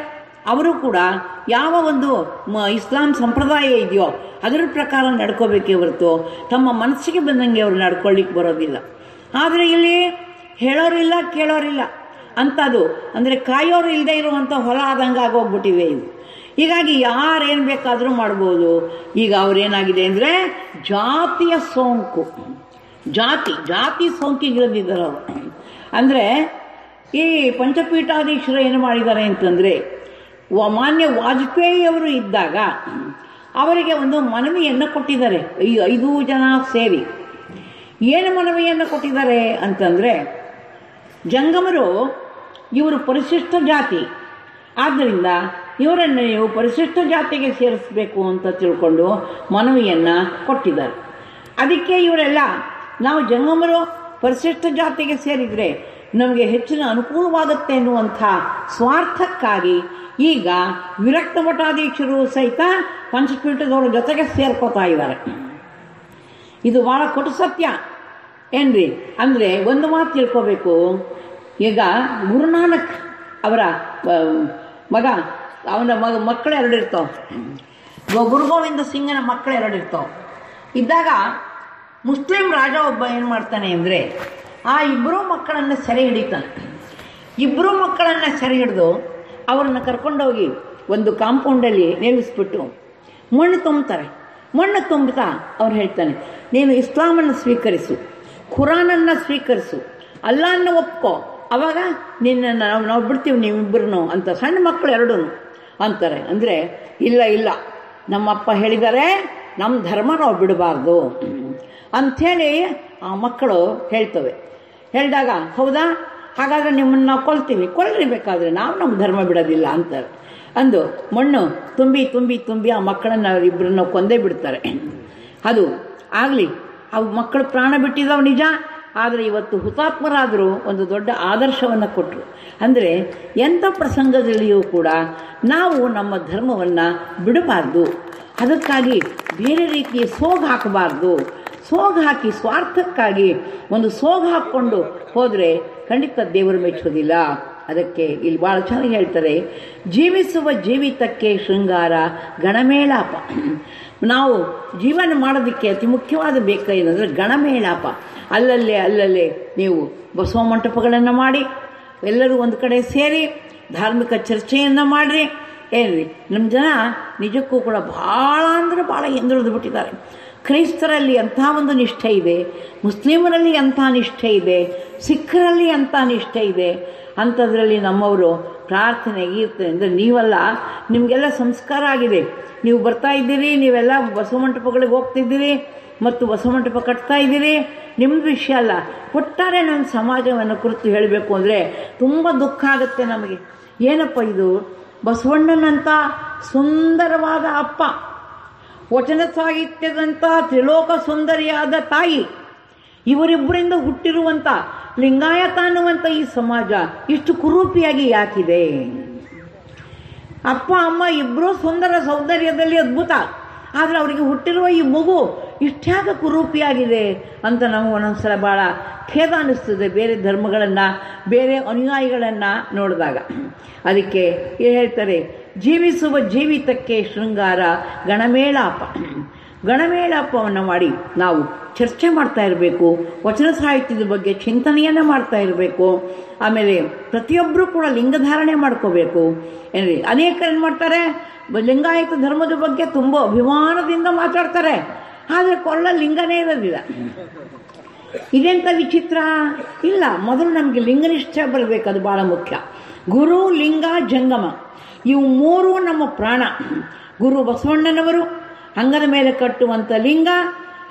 ಅವರು ಕೂಡ ಯಾವ ಒಂದು ಇಸ್ಲಾಂ ಸಂಪ್ರದಾಯ ಇದೆಯೋ ಅದರ ಪ್ರಕಾರ ನಡ್ಕೋಬೇಕೇ ಹೊರತು ತಮ್ಮ ಮನಸ್ಸಿಗೆ ಬಂದಂಗೆ ಅವರು ನಡ್ಕೊಳ್ಳಿಕ್ಕೆ ಬರೋದಿಲ್ಲ. ಆದರೆ ಇಲ್ಲಿ ಹೇಳೋರಿಲ್ಲ ಕೇಳೋರಿಲ್ಲ ಅಂಥದ್ದು, ಅಂದರೆ ಕಾಯೋರು ಇಲ್ಲದೆ ಇರುವಂಥ ಹೊಲ ಆದಂಗೆ ಆಗೋಗ್ಬಿಟ್ಟಿವೆ ಇವು. ಹೀಗಾಗಿ ಯಾರೇನು ಬೇಕಾದರೂ ಮಾಡ್ಬೋದು. ಈಗ ಅವ್ರೇನಾಗಿದೆ ಅಂದರೆ ಜಾತಿಯ ಸೋಂಕು, ಜಾತಿ ಸೋಂಕಿಗಿಳಿದಿದ್ದಾರೆ ಅವರು. ಅಂದರೆ ಈ ಪಂಚಪೀಠಾಧೀಶರು ಏನು ಮಾಡಿದ್ದಾರೆ ಅಂತಂದರೆ, ಮಾನ್ಯ ವಾಜಪೇಯಿಯವರು ಇದ್ದಾಗ ಅವರಿಗೆ ಒಂದು ಮನವಿಯನ್ನು ಕೊಟ್ಟಿದ್ದಾರೆ. 5 ಜನ ಸೇರಿ ಏನು ಮನವಿಯನ್ನು ಕೊಟ್ಟಿದ್ದಾರೆ ಅಂತಂದರೆ, ಜಂಗಮರು ಇವರು ಪರಿಶಿಷ್ಟ ಜಾತಿ, ಆದ್ದರಿಂದ ಇವರನ್ನು ನೀವು ಪರಿಶಿಷ್ಟ ಜಾತಿಗೆ ಸೇರಿಸಬೇಕು ಅಂತ ತಿಳ್ಕೊಂಡು ಮನವಿಯನ್ನು ಕೊಟ್ಟಿದ್ದಾರೆ. ಅದಕ್ಕೆ ಇವರೆಲ್ಲ ನಾವು ಜಂಗಮರು ಪರಿಶಿಷ್ಟ ಜಾತಿಗೆ ಸೇರಿದರೆ ನಮಗೆ ಹೆಚ್ಚಿನ ಅನುಕೂಲವಾಗುತ್ತೆ ಎನ್ನುವಂಥ ಸ್ವಾರ್ಥಕ್ಕಾಗಿ ಈಗ ವಿರಕ್ತ ಮಠಾಧೀಶರು ಸಹಿತ ಪಂಚಪೀಠದವರ ಜೊತೆಗೆ ಸೇರ್ಕೋತಾ ಇದ್ದಾರೆ. ಇದು ಭಾಳ ಕೊಟ್ಟು ಸತ್ಯ ಏನ್ರಿ. ಅಂದರೆ ಒಂದು ಮಾತು ತಿಳ್ಕೋಬೇಕು, ಈಗ ಗುರುನಾನಕ್ ಅವರ ಅವನ ಮಕ್ಕಳು 2 ಇರ್ತಾವೆ. ಗುರು ಗೋವಿಂದ ಸಿಂಗನ ಮಕ್ಕಳು 2 ಇರ್ತಾವೆ. ಇದ್ದಾಗ ಮುಸ್ಲಿಂ ರಾಜ ಒಬ್ಬ ಏನು ಮಾಡ್ತಾನೆ ಅಂದರೆ ಆ 2 ಮಕ್ಕಳನ್ನು ಸೆರೆ ಹಿಡಿತಾನೆ. 2 ಮಕ್ಕಳನ್ನು ಸೆರೆ ಹಿಡಿದು ಅವ್ರನ್ನ ಕರ್ಕೊಂಡೋಗಿ ಒಂದು ಕಾಂಪೌಂಡಲ್ಲಿ ನಿಲ್ಲಿಸ್ಬಿಟ್ಟು ಮಣ್ಣು ತುಂಬ್ತಾರೆ. ಮಣ್ಣು ತುಂಬುತ್ತಾ ಅವ್ರು ಹೇಳ್ತಾನೆ, ನೀನು ಇಸ್ಲಾಮನ್ನು ಸ್ವೀಕರಿಸು, ಖುರಾನನ್ನು ಸ್ವೀಕರಿಸು, ಅಲ್ಲಾಹನ್ನು ಒಪ್ಕೋ, ಆವಾಗ ನಿನ್ನನ್ನು ನಾವು ಬಿಡ್ತೀವಿ ನೀವಿಬ್ಬರನ್ನು ಅಂತ. ಸಣ್ಣ ಮಕ್ಕಳು 2 ಅಂತಾರೆ. ಅಂದರೆ ಇಲ್ಲ ನಮ್ಮಪ್ಪ ಹೇಳಿದ್ದಾರೆ, ನಮ್ಮ ಧರ್ಮ ನಾವು ಬಿಡಬಾರ್ದು ಅಂಥೇಳಿ ಆ ಮಕ್ಕಳು ಹೇಳ್ತವೆ. ಹೇಳಿದಾಗ ಹೌದಾ, ಹಾಗಾದರೆ ನಿಮ್ಮನ್ನು ನಾವು ಕೊಲ್ರಿ ಬೇಕಾದರೆ, ನಾವು ನಮ್ಮ ಧರ್ಮ ಬಿಡೋದಿಲ್ಲ ಅಂತಾರೆ. ಅಂದು ಮಣ್ಣು ತುಂಬಿ ಆ ಮಕ್ಕಳನ್ನು ಅವರಿಬ್ಬರನ್ನು ಕೊಂದೇ ಬಿಡ್ತಾರೆ. ಅದು ಆಗಲಿ, ಅವು ಮಕ್ಕಳು ಪ್ರಾಣ ಬಿಟ್ಟಿದ್ದಾವೆ ನಿಜ, ಆದರೆ ಇವತ್ತು ಹುತಾತ್ಮರಾದರೂ ಒಂದು ದೊಡ್ಡ ಆದರ್ಶವನ್ನು ಕೊಟ್ಟರು. ಅಂದರೆ ಎಂಥ ಪ್ರಸಂಗದಲ್ಲಿಯೂ ಕೂಡ ನಾವು ನಮ್ಮ ಧರ್ಮವನ್ನು ಬಿಡಬಾರ್ದು, ಅದಕ್ಕಾಗಿ ಬೇರೆ ರೀತಿಯ ಸೋಗು ಹಾಕಬಾರ್ದು. ಸೋಗು ಹಾಕಿ ಸ್ವಾರ್ಥಕ್ಕಾಗಿ ಒಂದು ಸೋಗು ಹಾಕ್ಕೊಂಡು ಹೋದರೆ ಖಂಡಿತ ದೇವರು ಮೆಚ್ಚೋದಿಲ್ಲ. ಅದಕ್ಕೆ ಇಲ್ಲಿ ಭಾಳ ಚೆನ್ನಾಗಿ ಹೇಳ್ತಾರೆ, ಜೀವಿಸುವ ಜೀವಿತಕ್ಕೆ ಶೃಂಗಾರ ಗಣಮೇಳಾಪ. ನಾವು ಜೀವನ ಮಾಡೋದಕ್ಕೆ ಅತಿ ಮುಖ್ಯವಾದ ಬೇಕಾದಂದರೆ ಗಣಮೇಳಾಪ. ಅಲ್ಲಲ್ಲೇ ನೀವು ಬಸವ ಮಂಟಪಗಳನ್ನು ಮಾಡಿ, ಎಲ್ಲರೂ ಒಂದು ಕಡೆ ಸೇರಿ ಧಾರ್ಮಿಕ ಚರ್ಚೆಯನ್ನು ಮಾಡಿರಿ. ಏನ್ರಿ, ನಮ್ಮ ಜನ ನಿಜಕ್ಕೂ ಕೂಡ ಭಾಳ ಅಂದರೆ ಭಾಳ ಹಿಂದುಳಿದು ಬಿಟ್ಟಿದ್ದಾರೆ. ಕ್ರೈಸ್ತರಲ್ಲಿ ಅಂಥ ಒಂದು ನಿಷ್ಠೆ ಇದೆ, ಮುಸ್ಲಿಮರಲ್ಲಿ ಅಂಥ ನಿಷ್ಠೆ ಇದೆ, ಸಿಖ್ಖರಲ್ಲಿ ಅಂಥ ನಿಷ್ಠೆ ಇದೆ. ಅಂಥದ್ರಲ್ಲಿ ನಮ್ಮವರು ಪ್ರಾರ್ಥನೆ ಗೀರ್ತನೆ ಅಂದರೆ ನೀವಲ್ಲ, ನಿಮಗೆಲ್ಲ ಸಂಸ್ಕಾರ ಆಗಿದೆ, ನೀವು ಬರ್ತಾ ಇದ್ದೀರಿ, ನೀವೆಲ್ಲ ಬಸವ ಮಂಟಪಗಳಿಗೆ ಹೋಗ್ತಿದ್ದೀರಿ ಮತ್ತು ಬಸವ ಮಂಟಪ ಕಟ್ತಾ ಇದ್ದೀರಿ, ನಿಮ್ಮದು ವಿಷಯ ಅಲ್ಲ. ಒಟ್ಟಾರೆ ನಮ್ಮ ಸಮಾಜವನ್ನು ಕುರಿತು ಹೇಳಬೇಕು ಅಂದರೆ ತುಂಬ ದುಃಖ ಆಗುತ್ತೆ ನಮಗೆ. ಏನಪ್ಪ ಇದು, ಬಸವಣ್ಣನಂಥ ಸುಂದರವಾದ ಅಪ್ಪ, ವಚನ ಸಾಹಿತ್ಯದಂಥ ತ್ರಿಲೋಕ ಸುಂದರಿಯಾದ ತಾಯಿ ಇವರಿಬ್ಬರಿಂದ ಹುಟ್ಟಿರುವಂಥ ಲಿಂಗಾಯತ ಅನ್ನುವಂಥ ಈ ಸಮಾಜ ಇಷ್ಟು ಕುರೂಪಿಯಾಗಿ ಯಾಕಿದೆ? ಅಪ್ಪ ಅಮ್ಮ ಇಬ್ಬರೂ ಸುಂದರ ಸೌಂದರ್ಯದಲ್ಲಿ ಅದ್ಭುತ, ಆದರೆ ಅವರಿಗೆ ಹುಟ್ಟಿರುವ ಈ ಮಗು ಇಷ್ಟ್ಯಾಗ ಕುರೂಪಿಯಾಗಿದೆ ಅಂತ ನಮಗೆ ಒಂದೊಂದ್ಸಲ ಭಾಳ ಖೇದ ಅನ್ನಿಸ್ತದೆ ಬೇರೆ ಧರ್ಮಗಳನ್ನು, ಬೇರೆ ಅನುಯಾಯಿಗಳನ್ನು ನೋಡಿದಾಗ. ಅದಕ್ಕೆ ಹೇಳ್ತಾರೆ, ಜೀವಿಸುವ ಜೀವಿತಕ್ಕೆ ಶೃಂಗಾರ ಗಣಮೇಳಾಪ. ಗಣಮೇಳಾಪವನ್ನು ಮಾಡಿ ನಾವು ಚರ್ಚೆ ಮಾಡ್ತಾ ಇರಬೇಕು, ವಚನ ಸಾಹಿತ್ಯದ ಬಗ್ಗೆ ಚಿಂತನೆಯನ್ನು ಮಾಡ್ತಾ ಇರಬೇಕು. ಆಮೇಲೆ ಪ್ರತಿಯೊಬ್ಬರೂ ಕೂಡ ಲಿಂಗಧಾರಣೆ ಮಾಡ್ಕೋಬೇಕು. ಏನ್ರಿ, ಅನೇಕರು ಏನು ಮಾಡ್ತಾರೆ, ಲಿಂಗಾಯತ ಧರ್ಮದ ಬಗ್ಗೆ ತುಂಬ ಅಭಿಮಾನದಿಂದ ಮಾತಾಡ್ತಾರೆ, ಆದರೆ ಕೊಳ್ಳ ಲಿಂಗನೇ ಇರೋದಿಲ್ಲ. ಇದೆಂಥ ವಿಚಿತ್ರ ಇಲ್ಲ. ಮೊದಲು ನಮಗೆ ಲಿಂಗನಿಷ್ಠೆ ಬರಬೇಕು, ಅದು ಭಾಳ ಮುಖ್ಯ. ಗುರು, ಲಿಂಗ, ಜಂಗಮ ಇವು ಮೂರೂ ನಮ್ಮ ಪ್ರಾಣ. ಗುರು ಬಸವಣ್ಣನವರು ಅಂಗದ ಮೇಲೆ ಕಟ್ಟುವಂಥ ಲಿಂಗ,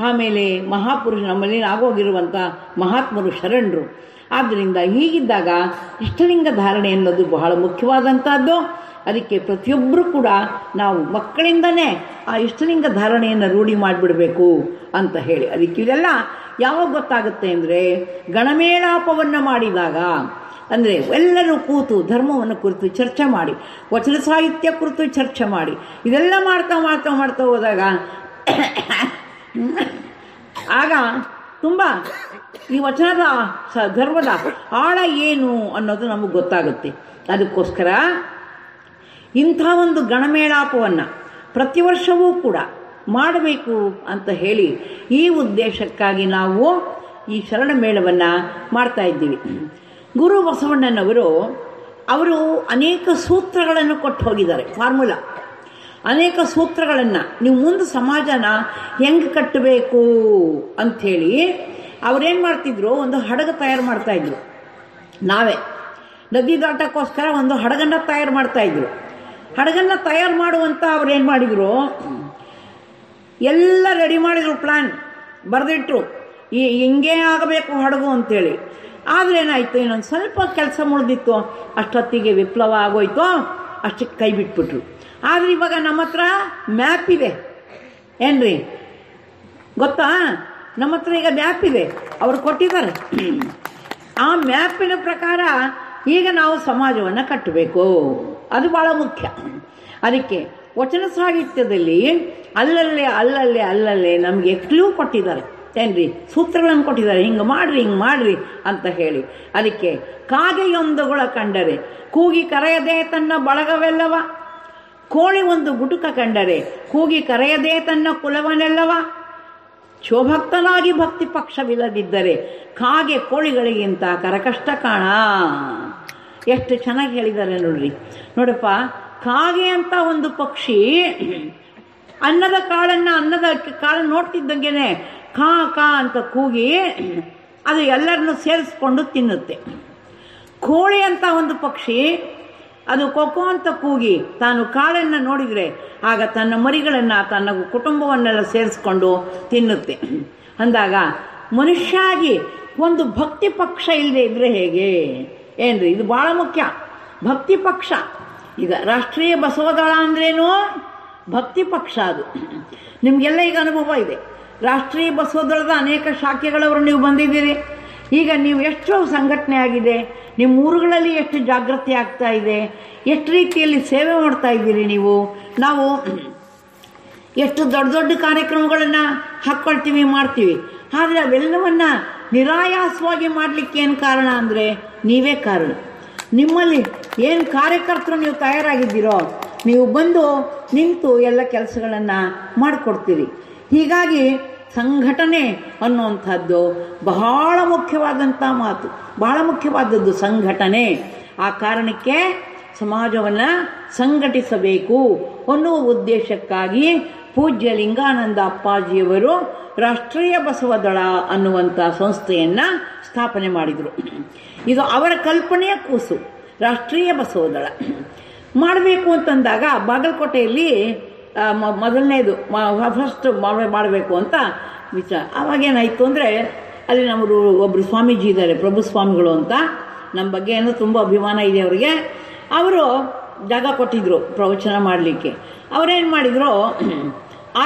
ಆಮೇಲೆ ಮಹಾಪುರುಷ ನಮ್ಮಲ್ಲಿ ಆಗೋಗಿರುವಂಥ ಮಹಾತ್ಮರು ಶರಣರು. ಆದ್ದರಿಂದ ಹೀಗಿದ್ದಾಗ ಇಷ್ಟಲಿಂಗ ಧಾರಣೆ ಅನ್ನೋದು ಬಹಳ ಮುಖ್ಯವಾದಂಥದ್ದು. ಅದಕ್ಕೆ ಪ್ರತಿಯೊಬ್ಬರೂ ಕೂಡ ನಾವು ಮಕ್ಕಳಿಂದನೇ ಆ ಇಷ್ಟಲಿಂಗ ಧಾರಣೆಯನ್ನು ರೂಢಿ ಮಾಡಿಬಿಡಬೇಕು ಅಂತ ಹೇಳಿ. ಅದಕ್ಕೆ ಇದೆಲ್ಲ ಯಾವಾಗ ಗೊತ್ತಾಗುತ್ತೆ ಅಂದರೆ ಗಣಮೇಳಾಪವನ್ನು ಮಾಡಿದಾಗ, ಅಂದರೆ ಎಲ್ಲರೂ ಕೂತು ಧರ್ಮವನ್ನು ಕುರಿತು ಚರ್ಚೆ ಮಾಡಿ, ವಚನ ಸಾಹಿತ್ಯ ಕುರಿತು ಚರ್ಚೆ ಮಾಡಿ, ಇದೆಲ್ಲ ಮಾಡ್ತಾ ಮಾಡ್ತಾ ಮಾಡ್ತಾ ಹೋದಾಗ ಆಗ ತುಂಬ ಈ ವಚನದ ಧರ್ಮದ ಆಳ ಏನು ಅನ್ನೋದು ನಮಗೆ ಗೊತ್ತಾಗುತ್ತೆ. ಅದಕ್ಕೋಸ್ಕರ ಇಂಥ ಒಂದು ಗಣಮೇಳಾಪವನ್ನು ಪ್ರತಿ ವರ್ಷವೂ ಕೂಡ ಮಾಡಬೇಕು ಅಂತ ಹೇಳಿ ಈ ಉದ್ದೇಶಕ್ಕಾಗಿ ನಾವು ಈ ಶರಣ ಮೇಳವನ್ನು ಮಾಡ್ತಾ ಇದ್ದೀವಿ. ಗುರು ಬಸವಣ್ಣನವರು ಅನೇಕ ಸೂತ್ರಗಳನ್ನು ಕೊಟ್ಟು ಹೋಗಿದ್ದಾರೆ, ಫಾರ್ಮುಲಾ, ಅನೇಕ ಸೂತ್ರಗಳನ್ನು. ನೀವು ಮುಂದೆ ಸಮಾಜನ ಹೆಂಗೆ ಕಟ್ಟಬೇಕು ಅಂಥೇಳಿ ಅವರೇನು ಮಾಡ್ತಿದ್ರು, ಒಂದು ಹಡಗು ತಯಾರು ಮಾಡ್ತಾಯಿದ್ರು. ನಾವೇ ನದಿ ದಾಟಕ್ಕೋಸ್ಕರ ಒಂದು ಹಡಗನ್ನು ತಯಾರು ಮಾಡ್ತಾಯಿದ್ರು. ಹಡಗನ್ನು ತಯಾರು ಮಾಡುವಂಥ ಅವ್ರೇನು ಮಾಡಿದರು, ಎಲ್ಲ ರೆಡಿ ಮಾಡಿದರು, ಪ್ಲ್ಯಾನ್ ಬರೆದಿಟ್ರು, ಹಿಂಗೇ ಆಗಬೇಕು ಹಡಗು ಅಂಥೇಳಿ. ಆದರೆ ಏನಾಯಿತು, ಇನ್ನೊಂದು ಸ್ವಲ್ಪ ಕೆಲಸ ಮುಳಿದಿತ್ತು, ಅಷ್ಟೊತ್ತಿಗೆ ವಿಪ್ಲವ ಆಗೋಯ್ತು, ಅಷ್ಟಕ್ಕೆ ಕೈ ಬಿಟ್ಬಿಟ್ರು. ಆದರೆ ಇವಾಗ ನಮ್ಮ ಹತ್ರ ಮ್ಯಾಪ್ ಇದೆ, ಏನ್ರಿ ಗೊತ್ತಾ? ನಮ್ಮ ಹತ್ರ ಈಗ ಮ್ಯಾಪ್ ಇದೆ, ಅವರು ಕೊಟ್ಟಿದ್ದಾರೆ. ಆ ಮ್ಯಾಪಿನ ಪ್ರಕಾರ ಈಗ ನಾವು ಸಮಾಜವನ್ನು ಕಟ್ಟಬೇಕು, ಅದು ಭಾಳ ಮುಖ್ಯ. ಅದಕ್ಕೆ ವಚನ ಸಾಹಿತ್ಯದಲ್ಲಿ ಅಲ್ಲಲ್ಲೇ ನಮಗೆ ಕ್ಲೂ ಕೊಟ್ಟಿದ್ದಾರೆ, ಏನ್ರಿ, ಸೂತ್ರಗಳನ್ನು ಕೊಟ್ಟಿದ್ದಾರೆ, ಹಿಂಗೆ ಮಾಡ್ರಿ ಅಂತ ಹೇಳಿ. ಅದಕ್ಕೆ ಕಾಗೆಯೊಂದುಗಳ ಕಂಡರೆ ಕೂಗಿ ಕರೆಯದೆ ತನ್ನ ಬಳಗವೆಲ್ಲವ, ಕೋಳಿ ಒಂದು ಗುಟುಕ ಕಂಡರೆ ಕೂಗಿ ಕರೆಯದೆ ತನ್ನ ಕುಲವನೆಲ್ಲವ, ಶಿವಭಕ್ತನಾಗಿ ಭಕ್ತಿ ಪಕ್ಷವಿಲ್ಲದಿದ್ದರೆ ಕಾಗೆ ಕೋಳಿಗಳಿಗಿಂತ ಕರಕಷ್ಟ ಕಾಣ. ಎಷ್ಟು ಚೆನ್ನಾಗಿ ಹೇಳಿದ್ದಾರೆ ನೋಡಪ್ಪ. ಕಾಗೆ ಅಂತ ಒಂದು ಪಕ್ಷಿ ಅನ್ನದ ಕಾಳನ್ನು ನೋಡ್ತಿದ್ದಂಗೆನೆ ಕಾ ಅಂತ ಕೂಗಿ ಅದು ಎಲ್ಲರನ್ನು ಸೇರಿಸ್ಕೊಂಡು ತಿನ್ನುತ್ತೆ. ಕೋಳಿ ಅಂತ ಒಂದು ಪಕ್ಷಿ ಅದು ಕೊಕ್ಕೋ ಅಂತ ಕೂಗಿ ತಾನು ಕಾಳನ್ನು ನೋಡಿದರೆ ಆಗ ತನ್ನ ಮರಿಗಳನ್ನು, ತನ್ನ ಕುಟುಂಬವನ್ನೆಲ್ಲ ಸೇರಿಸ್ಕೊಂಡು ತಿನ್ನುತ್ತೆ. ಅಂದಾಗ ಮನುಷ್ಯಾಗಿ ಒಂದು ಭಕ್ತಿ ಪಕ್ಷ ಇಲ್ಲದೆ ಇದ್ದರೆ ಹೇಗೆ, ಏನ್ರಿ, ಇದು ಭಾಳ ಮುಖ್ಯ. ಭಕ್ತಿ ಪಕ್ಷ, ಈಗ ರಾಷ್ಟ್ರೀಯ ಬಸವದಳ ಅಂದ್ರೇನು? ಭಕ್ತಿ ಪಕ್ಷ. ಅದು ನಿಮಗೆಲ್ಲ ಈಗ ಅನುಭವ ಇದೆ. ರಾಷ್ಟ್ರೀಯ ಬಸವದಳದ ಅನೇಕ ಶಾಖೆಗಳವರು ನೀವು ಬಂದಿದ್ದೀರಿ. ಈಗ ನೀವು ಎಷ್ಟು ಸಂಘಟನೆ ಆಗಿದೆ, ನಿಮ್ಮ ಊರುಗಳಲ್ಲಿ ಎಷ್ಟು ಜಾಗೃತಿ ಆಗ್ತಾ ಇದೆ, ಎಷ್ಟು ರೀತಿಯಲ್ಲಿ ಸೇವೆ ಮಾಡ್ತಾ ಇದ್ದೀರಿ ನೀವು. ನಾವು ಎಷ್ಟು ದೊಡ್ಡ ಕಾರ್ಯಕ್ರಮಗಳನ್ನು ಹಾಕ್ಕೊಳ್ತೀವಿ, ಮಾಡ್ತೀವಿ. ಆದರೆ ಅವೆಲ್ಲವನ್ನು ನಿರಾಯಾಸವಾಗಿ ಮಾಡಲಿಕ್ಕೆ ಏನು ಕಾರಣ ಅಂದರೆ ನೀವೇ ಕಾರಣ. ನಿಮ್ಮಲ್ಲಿ ಏನು ಕಾರ್ಯಕರ್ತರು ನೀವು ತಯಾರಾಗಿದ್ದೀರೋ ನೀವು ಬಂದು ನಿಂತು ಎಲ್ಲ ಕೆಲಸಗಳನ್ನು ಮಾಡಿಕೊಡ್ತೀರಿ. ಹೀಗಾಗಿ ಸಂಘಟನೆ ಅನ್ನುವಂಥದ್ದು ಬಹಳ ಮುಖ್ಯವಾದಂಥ ಮಾತು, ಬಹಳ ಮುಖ್ಯವಾದದ್ದು ಸಂಘಟನೆ. ಆ ಕಾರಣಕ್ಕೆ ಸಮಾಜವನ್ನು ಸಂಘಟಿಸಬೇಕು ಅನ್ನುವ ಉದ್ದೇಶಕ್ಕಾಗಿ ಪೂಜ್ಯ ಲಿಂಗಾನಂದ ಅಪ್ಪಾಜಿಯವರು ರಾಷ್ಟ್ರೀಯ ಬಸವದಳ ಅನ್ನುವಂಥ ಸಂಸ್ಥೆಯನ್ನು ಸ್ಥಾಪನೆ ಮಾಡಿದರು. ಇದು ಅವರ ಕಲ್ಪನೆಯ ಕೂಸು. ರಾಷ್ಟ್ರೀಯ ಬಸವದಳ ಮಾಡಬೇಕು ಅಂತಂದಾಗ ಬಾಗಲಕೋಟೆಯಲ್ಲಿ ಮೊದಲನೇದು ಫಸ್ಟ್ ಮಾಡಬೇಕು ಅಂತ ವಿಚಾರ. ಅವಾಗೇನಾಯಿತು ಅಂದರೆ ಅಲ್ಲಿ ನಮ್ಮದು ಒಬ್ಬರು ಸ್ವಾಮೀಜಿ ಇದ್ದಾರೆ, ಪ್ರಭು ಸ್ವಾಮಿಗಳು ಅಂತ. ನಮ್ಮ ಬಗ್ಗೆ ಏನೋ ತುಂಬ ಅಭಿಮಾನ ಇದೆ ಅವರಿಗೆ. ಅವರು ಜಾಗ ಕೊಟ್ಟಿದ್ದರು ಪ್ರವಚನ ಮಾಡಲಿಕ್ಕೆ. ಅವರೇನು ಮಾಡಿದರು,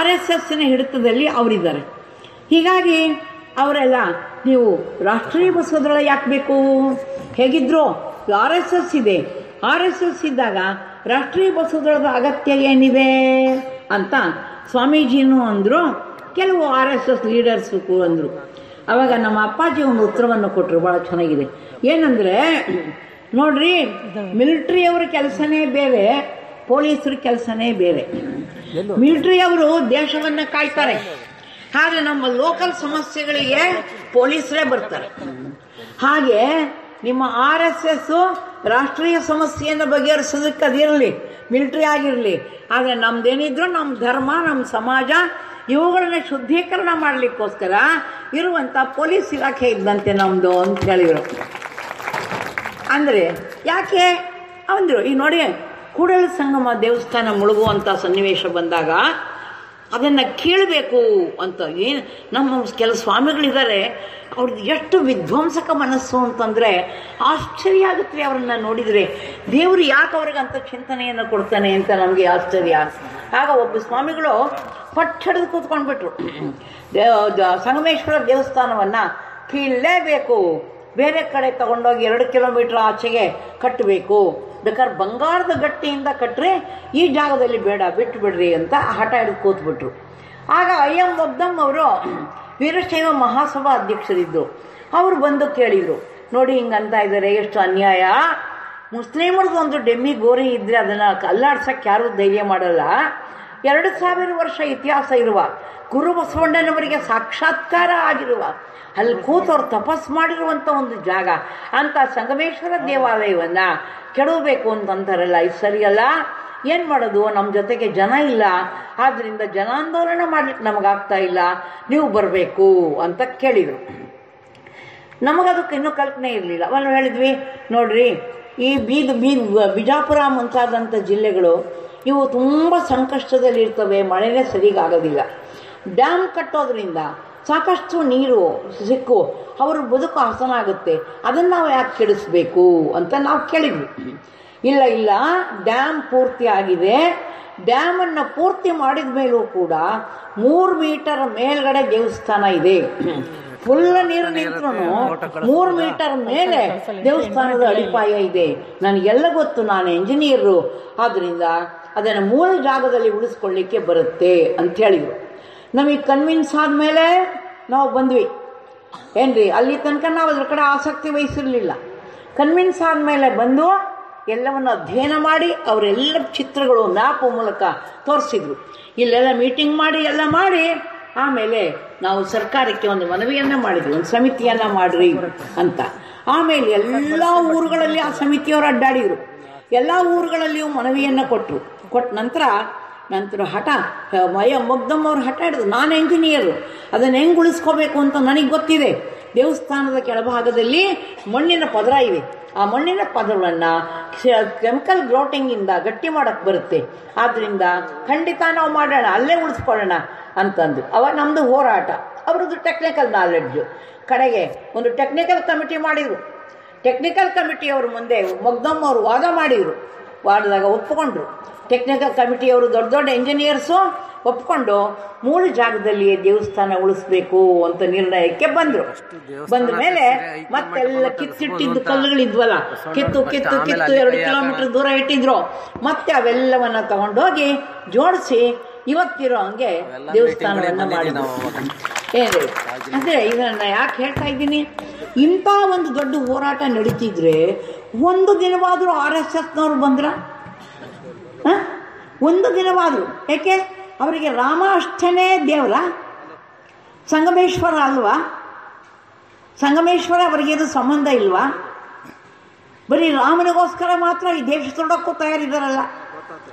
RSSನ ಹಿಡಿತದಲ್ಲಿ ಅವರಿದ್ದಾರೆ. ಹೀಗಾಗಿ ಅವರೆಲ್ಲ ನೀವು ರಾಷ್ಟ್ರೀಯ ಬಸವದಳ ಯಾಕೆ ಬೇಕು, ಹೇಗಿದ್ರು RSS ಇದೆ, RSS ಇದ್ದಾಗ ರಾಷ್ಟ್ರೀಯ ಬಸವದಳದ ಅಗತ್ಯ ಏನಿದೆ ಅಂತ ಸ್ವಾಮೀಜಿನೂ ಅಂದರು, ಕೆಲವು RSS ಲೀಡರ್ಸು ಅಂದರು. ಆವಾಗ ನಮ್ಮ ಅಪ್ಪಾಜಿ ಒಂದು ಉತ್ತರವನ್ನು ಕೊಟ್ಟರು, ಭಾಳ ಚೆನ್ನಾಗಿದೆ. ಏನಂದರೆ, ನೋಡ್ರಿ, ಮಿಲಿಟ್ರಿಯವ್ರ ಕೆಲಸನೇ ಬೇರೆ, ಪೊಲೀಸರ ಕೆಲಸನೇ ಬೇರೆ. ಮಿಲಿಟ್ರಿಯವರು ದೇಶವನ್ನು ಕಾಯ್ತಾರೆ, ಹಾಗೆ ನಮ್ಮ ಲೋಕಲ್ ಸಮಸ್ಯೆಗಳಿಗೆ ಪೊಲೀಸರೇ ಬರ್ತಾರೆ. ಹಾಗೆ ನಿಮ್ಮ RSS ರಾಷ್ಟ್ರೀಯ ಸಮಸ್ಯೆಯನ್ನು ಬಗೆಹರಿಸೋದಕ್ಕೆ ಅದಿರಲಿ, ಮಿಲಿಟ್ರಿ ಆಗಿರಲಿ, ಆದರೆ ನಮ್ದೇನಿದ್ರು ನಮ್ಮ ಧರ್ಮ, ನಮ್ಮ ಸಮಾಜ ಇವುಗಳನ್ನ ಶುದ್ಧೀಕರಣ ಮಾಡಲಿಕ್ಕೋಸ್ಕರ ಇರುವಂಥ ಪೊಲೀಸ್ ಇಲಾಖೆ ಇದ್ದಂತೆ ನಮ್ಮದು ಅಂತ ಹೇಳಿದರು. ಅಂದರೆ ಯಾಕೆ ಅಂದರು, ಈಗ ನೋಡಿ, ಕೂಡಲ ಸಂಗಮ ದೇವಸ್ಥಾನ ಮುಳುಗುವಂಥ ಸನ್ನಿವೇಶ ಬಂದಾಗ ಅದನ್ನು ಕೇಳಬೇಕು ಅಂತ ಏನು ನಮ್ಮ ಕೆಲವು ಸ್ವಾಮಿಗಳಿದ್ದಾರೆ, ಅವ್ರದ್ದು ಎಷ್ಟು ವಿಧ್ವಂಸಕ ಮನಸ್ಸು ಅಂತಂದರೆ ಆಶ್ಚರ್ಯ ಆಗುತ್ತೆ ಅವ್ರನ್ನ ನೋಡಿದರೆ. ದೇವರು ಯಾಕೆ ಅವ್ರಿಗಂತ ಚಿಂತನೆಯನ್ನು ಕೊಡ್ತಾನೆ ಅಂತ ನಮಗೆ ಆಶ್ಚರ್ಯ. ಆಗ ಒಬ್ಬ ಸ್ವಾಮಿಗಳು ಪಟ್ಟು ಹಿಡಿದು ಕೂತ್ಕೊಂಡ್ಬಿಟ್ರು, ಸಂಗಮೇಶ್ವರ ದೇವಸ್ಥಾನವನ್ನು ಕೀಳಲೇಬೇಕು, ಬೇರೆ ಕಡೆ ತಗೊಂಡೋಗಿ 2 ಕಿಲೋಮೀಟರ್ ಆಚೆಗೆ ಕಟ್ಟಬೇಕು, ಬೇಕಾದ್ರೆ ಬಂಗಾರದ ಗಟ್ಟಿಯಿಂದ ಕಟ್ಟರೆ ಈ ಜಾಗದಲ್ಲಿ ಬೇಡ, ಬಿಟ್ಟು ಬಿಡ್ರಿ ಅಂತ ಹಠ ಹಿಡಿದು ಕೂತ್ಬಿಟ್ರು. ಆಗ ಅಯ್ಯಂ ಮೊಗ್ದಮ್ ಅವರು ವೀರಶೈವ ಮಹಾಸಭಾ ಅಧ್ಯಕ್ಷರಿದ್ದರು. ಅವರು ಬಂದು ಕೇಳಿದರು, ನೋಡಿ ಹಿಂಗಂತ ಇದ್ದಾರೆ, ಎಷ್ಟು ಅನ್ಯಾಯ, ಮುಸ್ಲಿಮರದ್ದು ಒಂದು ಡೆಮ್ಮಿ ಗೋರಿ ಇದ್ದರೆ ಅದನ್ನು ಅಲ್ಲಾಡ್ಸೋಕ್ಕೆ ಯಾರೂ ಧೈರ್ಯ ಮಾಡಲ್ಲ. 2000 ವರ್ಷ ಇತಿಹಾಸ ಇರುವ ಗುರು ಬಸವಣ್ಣನವರಿಗೆ ಸಾಕ್ಷಾತ್ಕಾರ ಆಗಿರುವ, ಅಲ್ಲಿ ಕೂತವ್ರು ತಪಸ್ ಮಾಡಿರುವಂಥ ಒಂದು ಜಾಗ ಅಂತ ಸಂಗಮೇಶ್ವರ ದೇವಾಲಯವನ್ನು ಕೆಡವಬೇಕು ಅಂತಂತಾರಲ್ಲ, ಇದು ಸರಿಯಲ್ಲ. ಏನು ಮಾಡೋದು, ನಮ್ಮ ಜೊತೆಗೆ ಜನ ಇಲ್ಲ, ಆದ್ದರಿಂದ ಜನಾಂದೋಲನ ಮಾಡ್ಲಿಕ್ಕೆ ನಮಗಾಗ್ತಾ ಇಲ್ಲ, ನೀವು ಬರಬೇಕು ಅಂತ ಕೇಳಿದರು. ನಮಗದಕ್ಕೆ ಇನ್ನೂ ಕಲ್ಪನೆ ಇರಲಿಲ್ಲ. ಅವನು ಹೇಳಿದ್ವಿ, ನೋಡ್ರಿ, ಈ ಬಿಜಾಪುರ ಮುಂತಾದಂಥ ಜಿಲ್ಲೆಗಳು ಇವು ತುಂಬ ಸಂಕಷ್ಟದಲ್ಲಿರ್ತವೆ, ಮಳೆನೇ ಸರಿಗಾಗೋದಿಲ್ಲ. ಡ್ಯಾಮ್ ಕಟ್ಟೋದ್ರಿಂದ ಸಾಕಷ್ಟು ನೀರು ಸಿಕ್ಕು ಅವ್ರ ಬದುಕು ಹಸನ ಆಗುತ್ತೆ, ಅದನ್ನು ನಾವು ಯಾಕೆ ಕೆಡಿಸ್ಬೇಕು ಅಂತ ನಾವು ಕೇಳಿದ್ವಿ. ಇಲ್ಲ, ಡ್ಯಾಮ್ ಪೂರ್ತಿ ಆಗಿದೆ, ಡ್ಯಾಮನ್ನು ಪೂರ್ತಿ ಮಾಡಿದ ಮೇಲೂ ಕೂಡ 3 ಮೀಟರ್ ಮೇಲ್ಗಡೆ ದೇವಸ್ಥಾನ ಇದೆ. ಫುಲ್ ನೀರು ನಿಂತರೂ 3 ಮೀಟರ್ ಮೇಲೆ ದೇವಸ್ಥಾನದ ಅಡಿಪಾಯ ಇದೆ. ನನಗೆಲ್ಲ ಗೊತ್ತು, ನಾನು ಎಂಜಿನಿಯರು, ಆದ್ದರಿಂದ ಅದನ್ನು ಮೂಲ ಜಾಗದಲ್ಲಿ ಉಳಿಸ್ಕೊಳ್ಳಿಕ್ಕೆ ಬರುತ್ತೆ ಅಂತ ಹೇಳಿದರು. ನಮಗೆ ಕನ್ವಿನ್ಸ್ ಆದಮೇಲೆ ನಾವು ಬಂದ್ವಿ. ಏನ್ರಿ, ಅಲ್ಲಿ ತನಕ ನಾವು ಅದ್ರ ಕಡೆ ಆಸಕ್ತಿ ವಹಿಸಿರಲಿಲ್ಲ. ಕನ್ವಿನ್ಸ್ ಆದಮೇಲೆ ಬಂದು ಎಲ್ಲವನ್ನು ಅಧ್ಯಯನ ಮಾಡಿ ಅವರೆಲ್ಲ ಚಿತ್ರಗಳು ಮ್ಯಾಪ್ ಮೂಲಕ ತೋರಿಸಿದ್ರು. ಇಲ್ಲೆಲ್ಲ ಮೀಟಿಂಗ್ ಮಾಡಿ ಎಲ್ಲ ಮಾಡಿ ಆಮೇಲೆ ನಾವು ಸರ್ಕಾರಕ್ಕೆ ಒಂದು ಮನವಿಯನ್ನು ಮಾಡಿದ್ವಿ, ಒಂದು ಸಮಿತಿಯನ್ನು ಮಾಡಿರಿ ಅಂತ. ಆಮೇಲೆ ಎಲ್ಲ ಊರುಗಳಲ್ಲಿ ಆ ಸಮಿತಿಯವರು ಅಡ್ಡಾಡಿದರು, ಎಲ್ಲ ಊರುಗಳಲ್ಲಿಯೂ ಮನವಿಯನ್ನು ಕೊಟ್ಟರು. ಕೊಟ್ಟ ನಂತರ ಹಠ, ಮೊಗ್ದಮ್ ಅವ್ರು ಹಠ ಹಿಡಿದು, ನಾನು ಎಂಜಿನಿಯರು, ಅದನ್ನು ಹೆಂಗೆ ಉಳಿಸ್ಕೋಬೇಕು ಅಂತ ನನಗೆ ಗೊತ್ತಿದೆ. ದೇವಸ್ಥಾನದ ಕೆಳಭಾಗದಲ್ಲಿ ಮಣ್ಣಿನ ಪದರ ಇವೆ, ಆ ಮಣ್ಣಿನ ಪದರವನ್ನು ಕೆಮಿಕಲ್ ಗ್ರೋಟಿಂಗಿಂದ ಗಟ್ಟಿ ಮಾಡೋಕ್ಕೆ ಬರುತ್ತೆ, ಆದ್ದರಿಂದ ಖಂಡಿತ ನಾವು ಮಾಡೋಣ, ಅಲ್ಲೇ ಉಳಿಸ್ಕೊಳ್ಳೋಣ ಅಂತಂದು. ಅವಾಗ ನಮ್ಮದು ಹೋರಾಟ, ಅವ್ರದ್ದು ಟೆಕ್ನಿಕಲ್ ನಾಲೆಡ್ಜು. ಕಡೆಗೆ ಒಂದು ಟೆಕ್ನಿಕಲ್ ಕಮಿಟಿ ಮಾಡಿದರು. ಟೆಕ್ನಿಕಲ್ ಕಮಿಟಿಯವರು ಮುಂದೆ ಮೊಗ್ದಮ್ ಅವರು ವಾದ ಮಾಡಿದರು. ವಾದದಾಗ ಒಪ್ಪಿಕೊಂಡ್ರು. ಟೆಕ್ನಿಕಲ್ ಕಮಿಟಿಯವರು ದೊಡ್ಡ ಎಂಜಿನಿಯರ್ಸು ಒಪ್ಕೊಂಡು ಮೂಲ ಜಾಗದಲ್ಲಿ ದೇವಸ್ಥಾನ ಉಳಿಸ್ಬೇಕು ಅಂತ ನಿರ್ಣಯಕ್ಕೆ ಬಂದರು. ಬಂದ ಮೇಲೆ ಮತ್ತೆಲ್ಲ ಕಿತ್ತಿಟ್ಟಿದ್ದು ಕಲ್ಲುಗಳಿದ್ವಲ್ಲ, ಕಿತ್ತು 2 ಕಿಲೋಮೀಟರ್ ದೂರ ಇಟ್ಟಿದ್ರು. ಮತ್ತೆ ಅವೆಲ್ಲವನ್ನ ತಗೊಂಡೋಗಿ ಜೋಡಿಸಿ ಇವತ್ತಿರೋ ಹಂಗೆ ದೇವಸ್ಥಾನವನ್ನು ಮಾಡಿದ್ರು. ಏನು ಅಂದರೆ ಇದನ್ನ ಯಾಕೆ ಹೇಳ್ತಾ ಇದ್ದೀನಿ, ಇಂಥ ಒಂದು ದೊಡ್ಡ ಹೋರಾಟ ನಡೀತಿದ್ರೆ ಒಂದು ದಿನವಾದರೂ RSSನವ್ರು ಬಂದ್ರ? ಒಂದು ದಿನವಾದರೂ. ಏಕೆ, ಅವರಿಗೆ ರಾಮ ಅಷ್ಟೇ ದೇವರ, ಸಂಗಮೇಶ್ವರ ಅಲ್ವಾ? ಸಂಗಮೇಶ್ವರ ಅವರಿಗೇನು ಸಂಬಂಧ ಇಲ್ವಾ? ಬರೀ ರಾಮನಿಗೋಸ್ಕರ ಮಾತ್ರ ಈ ದೇಶ ತೊಡಕ್ಕೂ ತಯಾರಿದ್ದಾರಲ್ಲ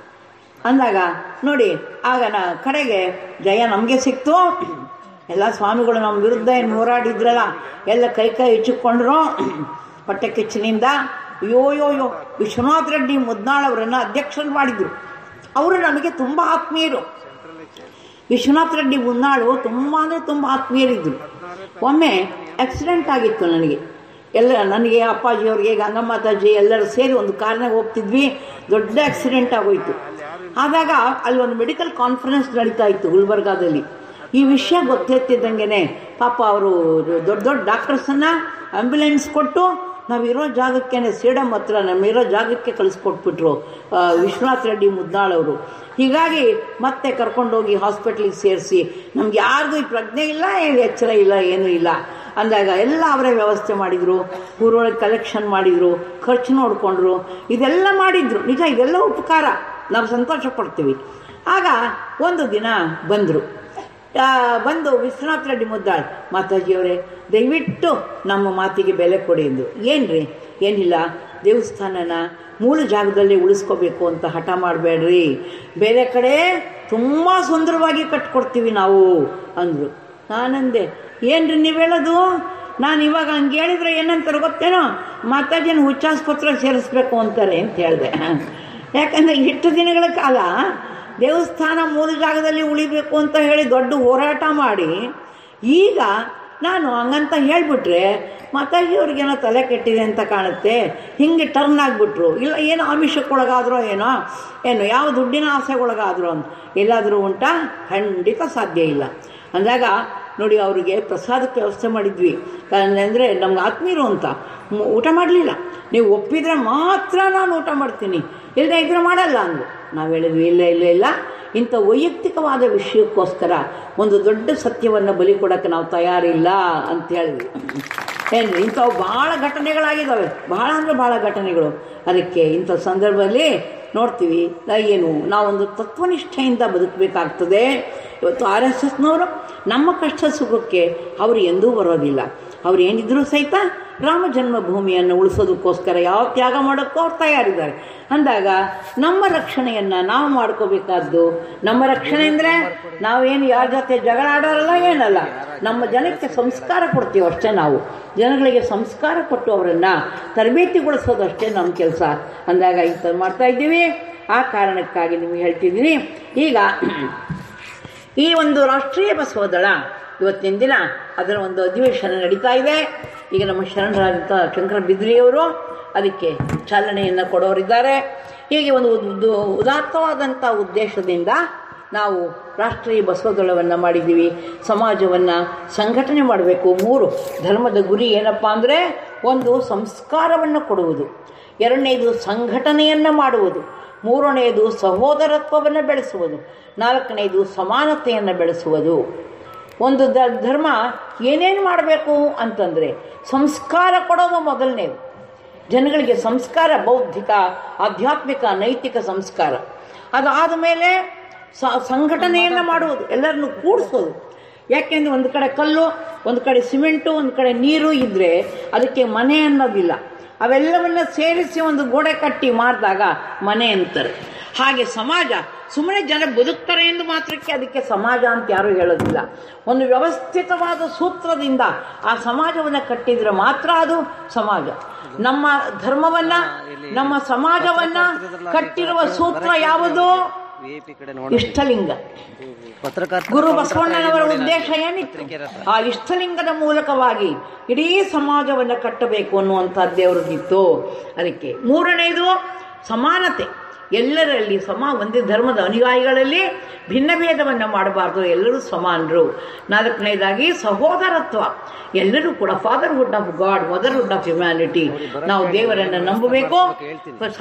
ಅಂದಾಗ ನೋಡಿ, ಆಗ ಕಡೆಗೆ ಜಯ ನಮಗೆ ಸಿಕ್ತು. ಎಲ್ಲ ಸ್ವಾಮಿಗಳು ನಮ್ಮ ವಿರುದ್ಧ ಏನು ಹೋರಾಡಿದ್ರಲ್ಲ ಎಲ್ಲ ಕೈ ಇಚ್ಚಿಕೊಂಡ್ರು ಹೊಟ್ಟೆ ಕಿಚ್ಚಿನಿಂದ. ಅಯ್ಯೋ ವಿಶ್ವನಾಥ್ ರೆಡ್ಡಿ ಮುದ್ನಾಳ್ ಅವರನ್ನು ಅಧ್ಯಕ್ಷರು ಮಾಡಿದರು. ಅವರು ನಮಗೆ ತುಂಬ ಆತ್ಮೀಯರು. ವಿಶ್ವನಾಥ್ ರೆಡ್ಡಿ ಮುದ್ನಾಳು ತುಂಬ ಅಂದರೆ ತುಂಬ ಆತ್ಮೀಯರಿದ್ದರು. ಒಮ್ಮೆ ಆಕ್ಸಿಡೆಂಟ್ ಆಗಿತ್ತು ನನಗೆ ಅಪ್ಪಾಜಿಯವ್ರಿಗೆ, ಗಂಗಮ್ಮಾತಾಜಿ ಎಲ್ಲರೂ ಸೇರಿ ಒಂದು ಕಾರ್ನಾಗ ಹೋಗ್ತಿದ್ವಿ. ದೊಡ್ಡ ಆಕ್ಸಿಡೆಂಟ್ ಆಗೋಯ್ತು. ಆದಾಗ ಅಲ್ಲೊಂದು ಮೆಡಿಕಲ್ ಕಾನ್ಫರೆನ್ಸ್ ನಡೀತಾ ಇತ್ತು ಗುಲ್ಬರ್ಗಾದಲ್ಲಿ. ಈ ವಿಷಯ ಗೊತ್ತಿರ್ತಿದ್ದಂಗೆ ಪಾಪ ಅವರು ದೊಡ್ಡ ದೊಡ್ಡ ಡಾಕ್ಟರ್ಸನ್ನು ಆ್ಯಂಬುಲೆನ್ಸ್ ಕೊಟ್ಟು ನಾವಿರೋ ಜಾಗಕ್ಕೆ ಸೇಡಮ್ ಹತ್ರ ನಮ್ಮಿರೋ ಜಾಗಕ್ಕೆ ಕಳಿಸ್ಕೊಟ್ಬಿಟ್ರು ವಿಶ್ವನಾಥ್ ರೆಡ್ಡಿ ಮುದ್ನಾಳ್ ಅವರು. ಹೀಗಾಗಿ ಮತ್ತೆ ಕರ್ಕೊಂಡೋಗಿ ಹಾಸ್ಪಿಟ್ಲಿಗೆ ಸೇರಿಸಿ ನಮ್ಗೆ ಯಾರಿಗೂ ಈ ಪ್ರಜ್ಞೆ ಇಲ್ಲ, ಏನು ಎಚ್ಚರ ಇಲ್ಲ, ಏನೂ ಇಲ್ಲ ಅಂದಾಗ ಎಲ್ಲ ಅವರೇ ವ್ಯವಸ್ಥೆ ಮಾಡಿದರು. ಊರೊಳಗೆ ಕಲೆಕ್ಷನ್ ಮಾಡಿದರು, ಖರ್ಚು ನೋಡಿಕೊಂಡ್ರು, ಇದೆಲ್ಲ ಮಾಡಿದರು. ನಿಜ ಇದೆಲ್ಲ ಉಪಕಾರ, ನಾವು ಸಂತೋಷ ಪಡ್ತೀವಿ. ಆಗ ಒಂದು ದಿನ ಬಂದು ವಿಶ್ವನಾಥ್ ರೆಡ್ಡಿ ಮುದ್ದಾಳ್, ಮಾತಾಜಿಯವರೇ ದಯವಿಟ್ಟು ನಮ್ಮ ಮಾತಿಗೆ ಬೆಲೆ ಕೊಡಿ ಎಂದು. ಏನ್ರಿ? ಏನಿಲ್ಲ, ದೇವಸ್ಥಾನನ ಮೂಲ ಜಾಗದಲ್ಲಿ ಉಳಿಸ್ಕೋಬೇಕು ಅಂತ ಹಠ ಮಾಡಬೇಡ್ರಿ, ಬೇರೆ ಕಡೆ ತುಂಬ ಸುಂದರವಾಗಿ ಕಟ್ಕೊಡ್ತೀವಿ ನಾವು ಅಂದರು. ನಾನಂದೆ, ಏನ್ರಿ ನೀವು ಹೇಳೋದು? ನಾನು ಇವಾಗ ಹಂಗೆ ಹೇಳಿದ್ರೆ ಏನಂತಾರೆ ಗೊತ್ತೇನೋ, ಮಾತಾಜಿನ ಹುಚ್ಚಾಸ್ಪತ್ರೆಗೆ ಸೇರಿಸ್ಬೇಕು ಅಂತಾರೆ ಅಂತ ಹೇಳಿದೆ. ಯಾಕಂದರೆ ಇಷ್ಟು ದಿನಗಳ ಕಾಲ ದೇವಸ್ಥಾನ ಮೂಲ ಜಾಗದಲ್ಲಿ ಉಳಿಬೇಕು ಅಂತ ಹೇಳಿ ದೊಡ್ಡ ಹೋರಾಟ ಮಾಡಿ ಈಗ ನಾನು ಹಂಗಂತ ಹೇಳಿಬಿಟ್ರೆ ಮಾತಾಜಿಯವ್ರಿಗೇನೋ ತಲೆ ಕೆಟ್ಟಿದೆ ಅಂತ ಕಾಣುತ್ತೆ, ಹಿಂಗೆ ಟರ್ನ್ ಆಗಿಬಿಟ್ರು, ಇಲ್ಲ ಏನೋ ಆಮಿಷಕ್ಕೊಳಗಾದ್ರೋ ಏನೋ ಯಾವ ದುಡ್ಡಿನ ಆಸೆಗೊಳಗಾದ್ರು ಅಂತ ಎಲ್ಲಾದರೂ ಉಂಟಾ? ಖಂಡಿತ ಸಾಧ್ಯ ಇಲ್ಲ. ಅಂದಾಗ ನೋಡಿ, ಅವರಿಗೆ ಪ್ರಸಾದಕ್ಕೆ ವ್ಯವಸ್ಥೆ ಮಾಡಿದ್ವಿ. ಅಂದರೆ ನಮ್ಗೆ ಆತ್ಮೀಯರು ಅಂತ ಊಟ ಮಾಡಲಿಲ್ಲ. ನೀವು ಒಪ್ಪಿದರೆ ಮಾತ್ರ ನಾನು ಊಟ ಮಾಡ್ತೀನಿ, ಇಲ್ಲದೆ ಇದ್ರೆ ಮಾಡಲ್ಲ ಅಂದರು. ನಾವು ಹೇಳಿದ್ವಿ, ಇಲ್ಲ, ಇಂಥ ವೈಯಕ್ತಿಕವಾದ ವಿಷಯಕ್ಕೋಸ್ಕರ ಒಂದು ದೊಡ್ಡ ಸತ್ಯವನ್ನು ಬಲಿ ಕೊಡೋಕ್ಕೆ ನಾವು ತಯಾರಿಲ್ಲ ಅಂತ ಹೇಳಿದ್ವಿ. ಏನ್ರಿ, ಇಂಥವು ಭಾಳ ಘಟನೆಗಳಾಗಿದ್ದಾವೆ, ಭಾಳ ಅಂದರೆ ಭಾಳ ಘಟನೆಗಳು. ಅದಕ್ಕೆ ಇಂಥ ಸಂದರ್ಭದಲ್ಲಿ ನೋಡ್ತೀವಿ ಏನು, ನಾವೊಂದು ತತ್ವನಿಷ್ಠೆಯಿಂದ ಬದುಕಬೇಕಾಗ್ತದೆ. ಇವತ್ತು RSSನವರು ನಮ್ಮ ಕಷ್ಟ ಸುಖಕ್ಕೆ ಅವರು ಎಂದೂ ಬರೋದಿಲ್ಲ. ಅವ್ರು ಏನಿದ್ರೂ ಸಹಿತ ರಾಮ ಜನ್ಮಭೂಮಿಯನ್ನು ಉಳಿಸೋದಕ್ಕೋಸ್ಕರ ಯಾವ ತ್ಯಾಗ ಮಾಡೋಕ್ಕೂ ಅವ್ರು ತಯಾರಿದ್ದಾರೆ. ಅಂದಾಗ ನಮ್ಮ ರಕ್ಷಣೆಯನ್ನು ನಾವು ಮಾಡ್ಕೋಬೇಕಾದ್ದು. ನಮ್ಮ ರಕ್ಷಣೆ ಅಂದರೆ ನಾವೇನು ಯಾರ ಜೊತೆ ಜಗಳ ಆಡೋರಲ್ಲ, ಏನಲ್ಲ, ನಮ್ಮ ಜನಕ್ಕೆ ಸಂಸ್ಕಾರ ಕೊಡ್ತೀವಿ ಅಷ್ಟೇ. ನಾವು ಜನಗಳಿಗೆ ಸಂಸ್ಕಾರ ಕೊಟ್ಟು ಅವರನ್ನು ತರಬೇತಿಗೊಳಿಸೋದು ಅಷ್ಟೇ ನಮ್ಮ ಕೆಲಸ. ಅಂದಾಗ ಇಂಥದ್ದು ಮಾಡ್ತಾ ಇದ್ದೀವಿ. ಆ ಕಾರಣಕ್ಕಾಗಿ ನಿಮಗೆ ಹೇಳ್ತಿದ್ದೀನಿ, ಈಗ ಈ ಒಂದು ರಾಷ್ಟ್ರೀಯ ಬಸವದಳ ಇವತ್ತಿನ ದಿನ ಅದರ ಒಂದು ಅಧಿವೇಶನ ನಡೀತಾ ಇದೆ. ಈಗ ನಮ್ಮ ಶರಣರಾದಂಥ ಶಂಕರ ಬಿದ್ರಿಯವರು ಅದಕ್ಕೆ ಚಾಲನೆಯನ್ನು ಕೊಡೋರಿದ್ದಾರೆ. ಹೀಗೆ ಒಂದು ಉದಾತ್ತವಾದಂಥ ಉದ್ದೇಶದಿಂದ ನಾವು ರಾಷ್ಟ್ರೀಯ ಬಸವದಳವನ್ನು ಮಾಡಿದ್ದೀವಿ. ಸಮಾಜವನ್ನು ಸಂಘಟನೆ ಮಾಡಬೇಕು. 3 ಧರ್ಮದ ಗುರಿ ಏನಪ್ಪ ಅಂದರೆ, ಒಂದು ಸಂಸ್ಕಾರವನ್ನು ಕೊಡುವುದು, 2ನೇದು ಸಂಘಟನೆಯನ್ನು ಮಾಡುವುದು, 3ನೇದು ಸಹೋದರತ್ವವನ್ನು ಬೆಳೆಸುವುದು, 4ನೇದು ಸಮಾನತೆಯನ್ನು ಬೆಳೆಸುವುದು. ಒಂದು ಧರ್ಮ ಏನೇನು ಮಾಡಬೇಕು ಅಂತಂದರೆ ಸಂಸ್ಕಾರ ಕೊಡೋದು ಮೊದಲನೇದು. ಜನಗಳಿಗೆ ಸಂಸ್ಕಾರ, ಬೌದ್ಧಿಕ, ಆಧ್ಯಾತ್ಮಿಕ, ನೈತಿಕ ಸಂಸ್ಕಾರ. ಅದಾದ ಮೇಲೆ ಸಂಘಟನೆಯನ್ನು ಮಾಡುವುದು, ಎಲ್ಲರನ್ನು ಕೂಡಿಸೋದು. ಯಾಕೆಂದರೆ ಒಂದು ಕಡೆ ಕಲ್ಲು, ಒಂದು ಕಡೆ ಸಿಮೆಂಟು, ಒಂದು ಕಡೆ ನೀರು ಇದ್ದರೆ ಅದಕ್ಕೆ ಮನೆ ಅನ್ನೋದಿಲ್ಲ. ಅವೆಲ್ಲವನ್ನು ಸೇರಿಸಿ ಒಂದು ಗೋಡೆ ಕಟ್ಟಿ ಮಾಡಿದಾಗ ಮನೆ ಅಂತಾರೆ. ಹಾಗೆ ಸಮಾಜ ಸುಮ್ಮನೆ ಜನ ಬದುಕ್ತಾರೆ ಎಂದು ಮಾತ್ರಕ್ಕೆ ಅದಕ್ಕೆ ಸಮಾಜ ಅಂತ ಯಾರೂ ಹೇಳೋದಿಲ್ಲ. ಒಂದು ವ್ಯವಸ್ಥಿತವಾದ ಸೂತ್ರದಿಂದ ಆ ಸಮಾಜವನ್ನು ಕಟ್ಟಿದರೆ ಮಾತ್ರ ಅದು ಸಮಾಜ. ನಮ್ಮ ಧರ್ಮವನ್ನು, ನಮ್ಮ ಸಮಾಜವನ್ನು ಕಟ್ಟಿರುವ ಸೂತ್ರ ಯಾವುದು? ಇಷ್ಟಲಿಂಗ. ಗುರು ಬಸವಣ್ಣನವರ ಉದ್ದೇಶ ಏನಿತ್ತು? ಆ ಇಷ್ಟಲಿಂಗದ ಮೂಲಕವಾಗಿ ಇಡೀ ಸಮಾಜವನ್ನು ಕಟ್ಟಬೇಕು ಅನ್ನುವಂಥದ್ದೇ ಅವ್ರಿಗಿತ್ತು. ಅದಕ್ಕೆ 3ನೇದು ಸಮಾನತೆ. ಎಲ್ಲರಲ್ಲಿ ಒಂದೇ ಧರ್ಮದ ಅನುಯಾಯಿಗಳಲ್ಲಿ ಭಿನ್ನ ಭೇದವನ್ನು ಮಾಡಬಾರ್ದು, ಎಲ್ಲರೂ ಸಮಾನರು. 4ನೇದಾಗಿ ಸಹೋದರತ್ವ. ಎಲ್ಲರೂ ಕೂಡ fatherhood of God, motherhood of humanity. ನಾವು ದೇವರನ್ನು ನಂಬಬೇಕು,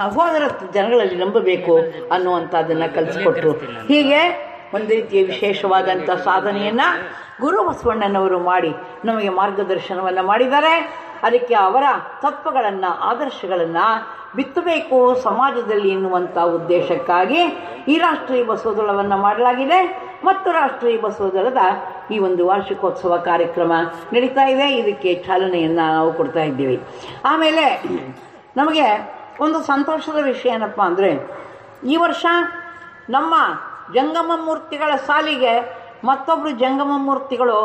ಸಹೋದರತ್ವ ಜನಗಳಲ್ಲಿ ನಂಬಬೇಕು ಅನ್ನುವಂಥದ್ದನ್ನು ಕಲಿಸ್ಕೊಟ್ರು. ಹೀಗೆ ಒಂದು ರೀತಿಯ ವಿಶೇಷವಾದಂಥ ಸಾಧನೆಯನ್ನು ಗುರು ಬಸವಣ್ಣನವರು ಮಾಡಿ ನಮಗೆ ಮಾರ್ಗದರ್ಶನವನ್ನು ಮಾಡಿದ್ದಾರೆ. ಅದಕ್ಕೆ ಅವರ ತತ್ವಗಳನ್ನು, ಆದರ್ಶಗಳನ್ನು ಬಿತ್ತಬೇಕು ಸಮಾಜದಲ್ಲಿ ಎನ್ನುವಂಥ ಉದ್ದೇಶಕ್ಕಾಗಿ ಈ ರಾಷ್ಟ್ರೀಯ ಬಸವದಳವನ್ನು ಮಾಡಲಾಗಿದೆ. ಮತ್ತು ರಾಷ್ಟ್ರೀಯ ಬಸವದಳದ ಈ ಒಂದು ವಾರ್ಷಿಕೋತ್ಸವ ಕಾರ್ಯಕ್ರಮ ನಡೀತಾ ಇದೆ. ಇದಕ್ಕೆ ಚಾಲನೆಯನ್ನು ನಾವು ಕೊಡ್ತಾ ಇದ್ದೀವಿ. ಆಮೇಲೆ ನಮಗೆ ಒಂದು ಸಂತೋಷದ ವಿಷಯ ಏನಪ್ಪ ಅಂದರೆ, ಈ ವರ್ಷ ನಮ್ಮ ಜಂಗಮ ಮೂರ್ತಿಗಳ ಸಾಲಿಗೆ ಮತ್ತೊಬ್ಬರು ಜಂಗಮ ಮೂರ್ತಿಗಳು